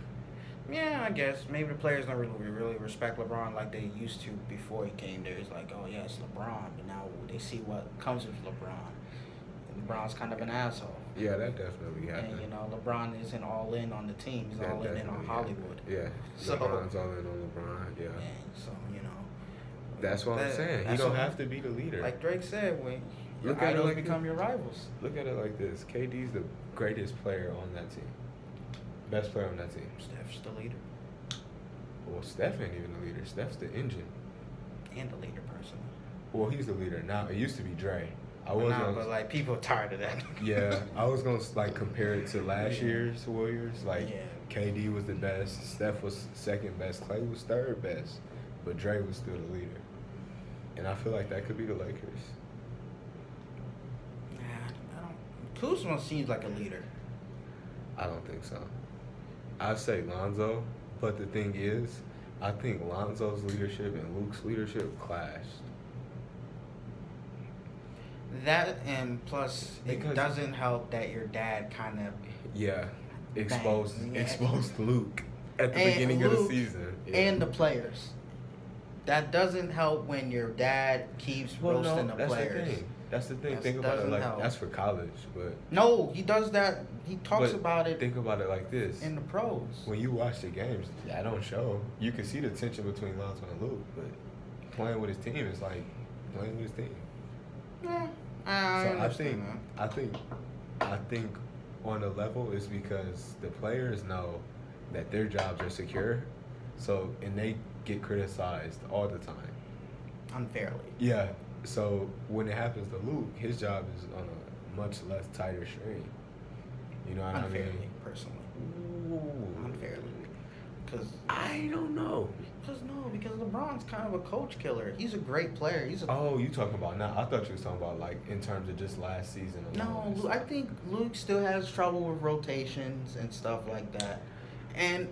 Yeah, I guess. Maybe the players don't really respect LeBron like they used to before he came there. It's like, oh, yeah, it's LeBron. But now they see what comes with LeBron. And LeBron's kind of an asshole. Yeah, that definitely happened. And, you know, LeBron isn't all in on the team. He's all in on Hollywood. Yeah, So, LeBron's all in on LeBron, yeah. And so, you know. That's what I'm saying. He don't have to be the leader. Like Drake said, when your Look at it idols like become your rivals. Look at it like this. KD's the greatest player on that team. Best player on that team. Steph's the leader. Well, Steph ain't even the leader. Steph's the engine. And the leader, personally. Well, he's the leader now. It used to be Dre. But like people are tired of that. Yeah, I was gonna like compare it to last year's Warriors. Like KD was the best. Steph was second best. Clay was third best. But Dre was still the leader. And I feel like that could be the Lakers. Nah, I don't. Kuzma seems like a leader. I don't think so. I'd say Lonzo, but the thing is, I think Lonzo's leadership and Luke's leadership clashed. That and plus, it doesn't help that your dad kind of exposed Luke at the beginning of the season and the players. That doesn't help when your dad keeps roasting the players. That's the thing. Think about it like that's for college, but no, he does that. He talks about it. Think about it like this: in the pros, when you watch the games, that don't show. You can see the tension between Lonzo and Luke, but playing with his team is like playing with his team. Yeah, I think on a level is because the players know that their jobs are secure, and they get criticized all the time. Unfairly. Yeah. So when it happens to Luke, his job is on a much less tighter string. You know what I mean? Unfairly, personally. Ooh. Unfairly. Because I don't know. Because LeBron's kind of a coach killer. He's a great player. You talking about now? I thought you was talking about like in terms of just last season. No, I think Luke still has trouble with rotations and stuff like that.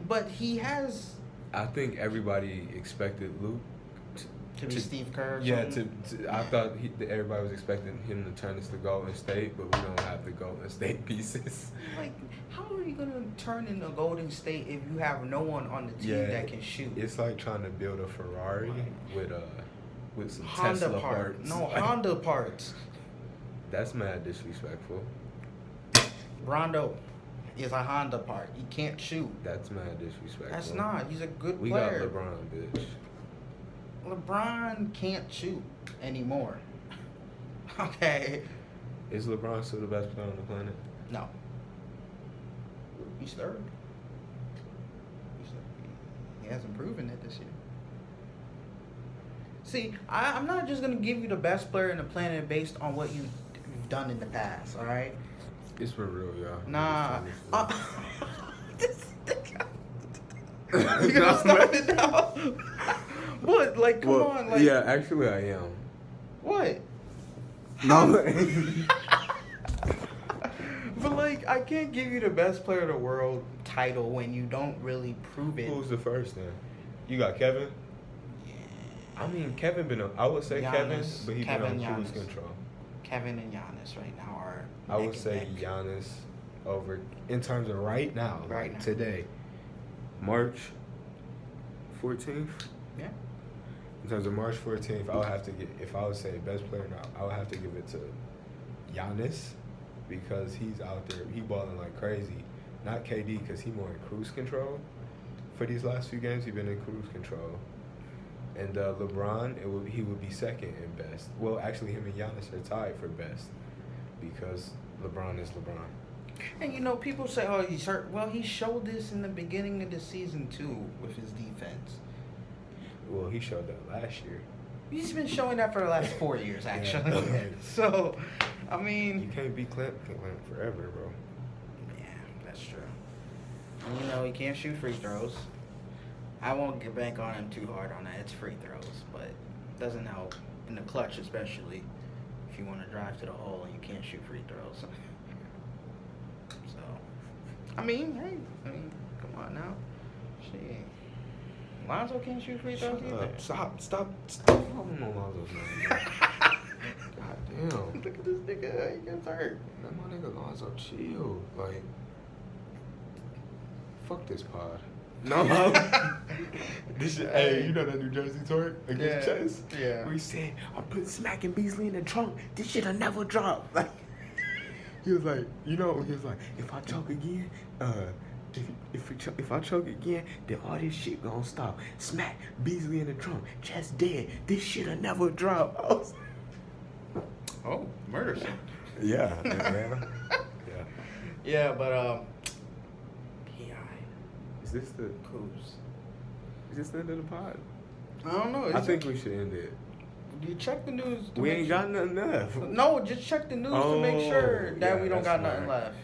But he has. I think everybody expected Luke to be Steve Kerr. Yeah, I thought everybody was expecting him to turn this to Golden State, but we don't have the Golden State pieces. Like, how are you gonna turn into Golden State if you have no one on the team that can shoot? It's like trying to build a Ferrari with some Honda Tesla parts. No, Honda parts. That's mad disrespectful. Rondo is a Honda part. He can't shoot. That's mad disrespectful. That's not. He's a good player. We got LeBron, bitch. LeBron can't shoot anymore. Okay. Is LeBron still the best player on the planet? No. He's third. He hasn't proven it this year. See, I'm not just going to give you the best player on the planet based on what you've done in the past, all right? It's been real, y'all. Nah. You gonna start it now? What? Like, come on. Like, yeah, actually, I am. What? No. But, like, I can't give you the best player of the world title when you don't really prove it. Who's the first then? You got Kevin? Yeah. I mean, I would say Giannis, Kevin, but he's been on cruise Giannis. control. Kevin and Giannis right now are I would say Giannis over, in terms of right now, today, March 14th. Yeah. In terms of March 14th, I would have to if I would say best player now, I would have to give it to Giannis because he's out there, he balling like crazy. Not KD because he's more in cruise control. For these last few games, he's been in cruise control. And LeBron, he would be second in best. Well, actually, him and Giannis are tied for best because LeBron is LeBron. And, people say, oh, he's hurt. Well, he showed this in the beginning of the season, too, with his defense. Well, he showed that last year. He's been showing that for the last 4 years, actually. Yeah. So, I mean... You can't be Clint forever, bro. Yeah, that's true. And, he can't shoot free throws. I won't get back on him too hard on that. It's free throws, but it doesn't help in the clutch, especially if you want to drive to the hole and you can't shoot free throws. So, I mean, come on now. Shit. Lonzo can't shoot free throws either. Stop calling on Lonzo's name. God damn. Look at this nigga. He gets hurt. Let my nigga Lonzo chill. Like, fuck this pod. No. This shit, hey, you know that New Jersey tour against Chase? Yeah. Where he said, I'm putting Smack and Beasley in the trunk. This shit'll never drop. Like, he was like, if I choke again, if I choke again, then all this shit gonna stop. Smack Beasley in the trunk. Chest dead. This shit'll never drop. Oh, murder scene. Yeah, man. Yeah, but Is this the Coos? Is this the end of the pod? I don't know. I think we should end it. You check the news. We ain't got nothing left. No, just check the news to make sure that we don't got nothing left.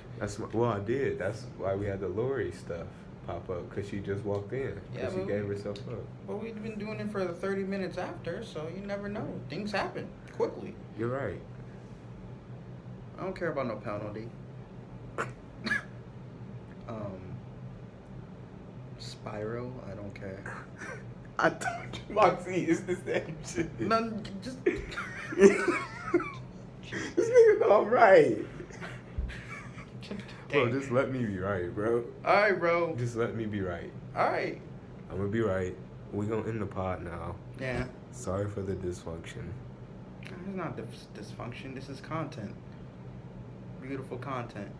Well, I did. That's why we had the Lori stuff pop up because she just walked in. Yeah, she gave herself up. But we've been doing it for the 30 minutes after, so you never know. Things happen quickly. You're right. I don't care about no penalty. Spyro, I don't care. I told you, Moxie, it's the same shit. None, just. This nigga know I'm right. Bro, just let me be right, bro. Alright, bro. Just let me be right. Alright. I'm gonna be right. We gonna end the pod now. Yeah. Sorry for the dysfunction. It's not dysfunction. This is content. Beautiful content.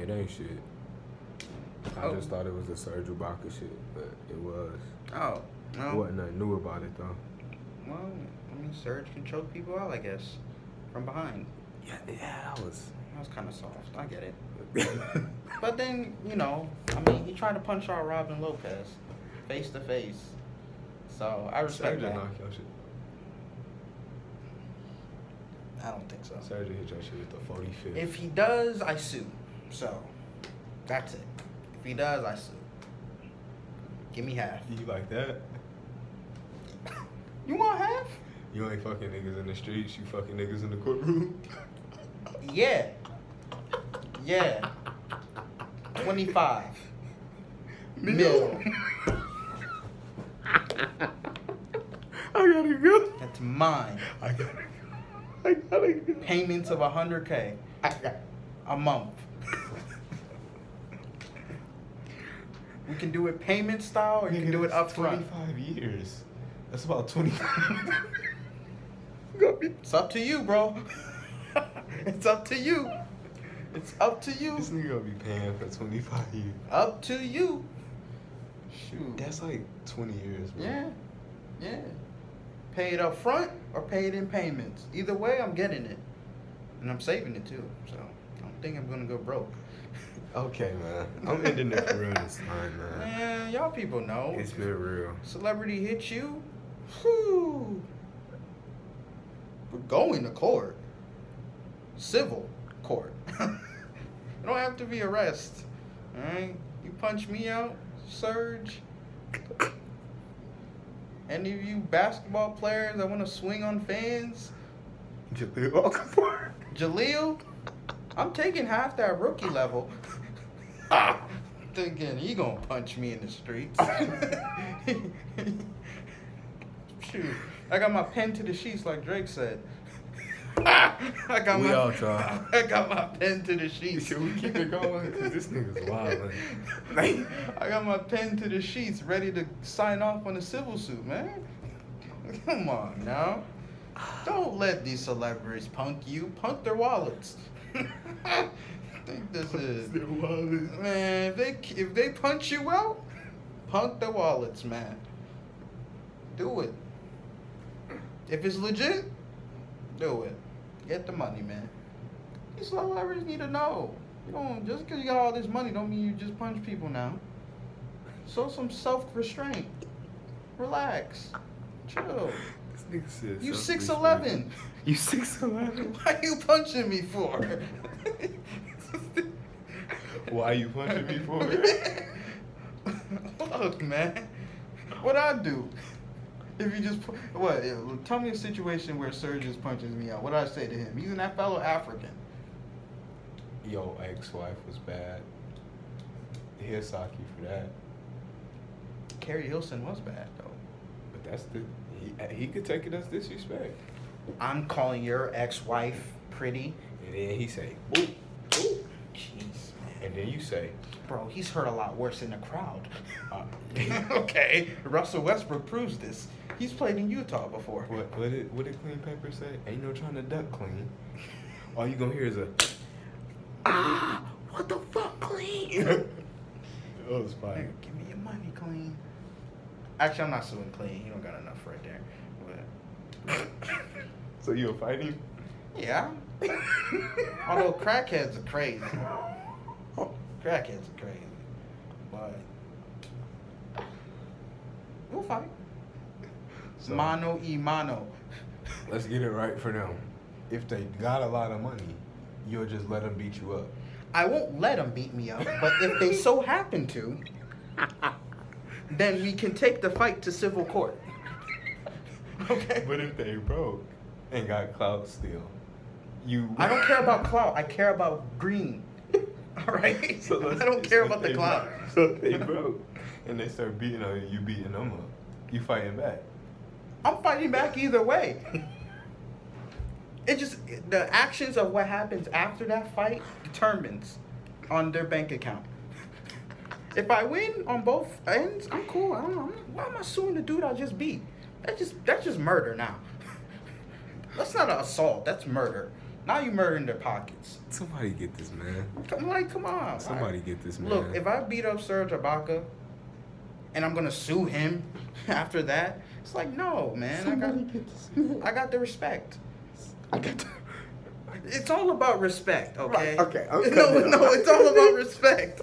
It ain't shit. I just thought it was the Serge Ibaka shit, but it was. Oh, no. Wasn't nothing new about it, though. Well, I mean, Serge can choke people out, I guess, from behind. Yeah, that was kind of soft. I get it. But then, you know, I mean, he tried to punch out Robin Lopez face to face. So, I respect that. Knock your shit. I don't think so. Serge hit your shit with the 45th. If he does, I sue. So, that's it. If he does, I sue. Give me half. You like that? You want half? You ain't fucking niggas in the streets, you fucking niggas in the courtroom? Yeah. Yeah. 25 mil. I gotta go. That's mine. I gotta go. Payments of $100K a month. We can do it payment style, or you can do it upfront. 25 years. That's about 25. It's up to you, bro. It's up to you. It's up to you. This nigga gonna be paying for 25 years. Up to you. Shoot. That's like 20 years, bro. Yeah. Yeah. Pay it up front or pay it in payments. Either way, I'm getting it. And I'm saving it too. So I don't think I'm gonna go broke. Okay, man. I'm ending it for real this time, man. Man, y'all people know. It's been real. Celebrity hit you. Whew. We're going to court. Civil court. It don't have to be arrest. Alright? You punch me out, Serge. Any of you basketball players that want to swing on fans? Jaleel? I'm taking half that rookie level. Thinking he gonna punch me in the streets. Shoot. I got my pen to the sheets like Drake said. I got my pen to the sheets. Should we keep it going? Cause this nigga's wild, man. I got my pen to the sheets ready to sign off on a civil suit, man. Come on now. Don't let these celebrities punk you. Punk their wallets. I think this is their wallets. Man, if they punch you out, punk their wallets, man. Do it. If it's legit, do it. Get the money, man. These celebrities need to know. You don't just because you got all this money don't mean you just punch people now. Show some self-restraint. Relax. Chill. This nigga said You 6'11". You 6'11". Why you punching me for? Why you punching me for? Look, man. What I do? If you just what? Tell me a situation where Serge just punches me out. What do I say to him? He's an fellow African. Yo, ex-wife was bad. He'll sock you for that. Carrie Hilson was bad though. But that's he could take it as disrespect. I'm calling your ex-wife pretty. And then he say, ooh, ooh. Jeez, man. And then you say, bro, he's hurt a lot worse in the crowd. Okay, Russell Westbrook proves this. He's played in Utah before. What did Clean Paper say? Ain't no trying to duck clean. All you gonna hear is a what the fuck, Clean? That was fire. Give me your money, Clean. Actually, I'm not suing Clean. He don't got enough right there. But So you a fighting? yeah. Although crackheads are crazy. Crackheads are crazy. But we'll fight. So, mano y mano. Let's get it right for them. If they got a lot of money, you'll just let them beat you up. I won't let them beat me up, but if they so happen to, then we can take the fight to civil court. Okay? But if they broke and got clout still, I don't care about clout. I care about green. All right? So I don't care about the clout. So if they broke and they start beating on you, beating them up, you fighting back. I'm fighting back either way. It just, the actions of what happens after that fight determines on their bank account. If I win on both ends, I'm cool. I don't know. Why am I suing the dude I just beat? That's just murder now. That's not an assault. That's murder. Now you murdering their pockets. Somebody get this, man. Come on. Somebody get this, man. Look, if I beat up Serge Ibaka and I'm gonna sue him after that, it's like, no, man. I got the respect. It's all about respect, okay? Right, okay. No, it's all about respect.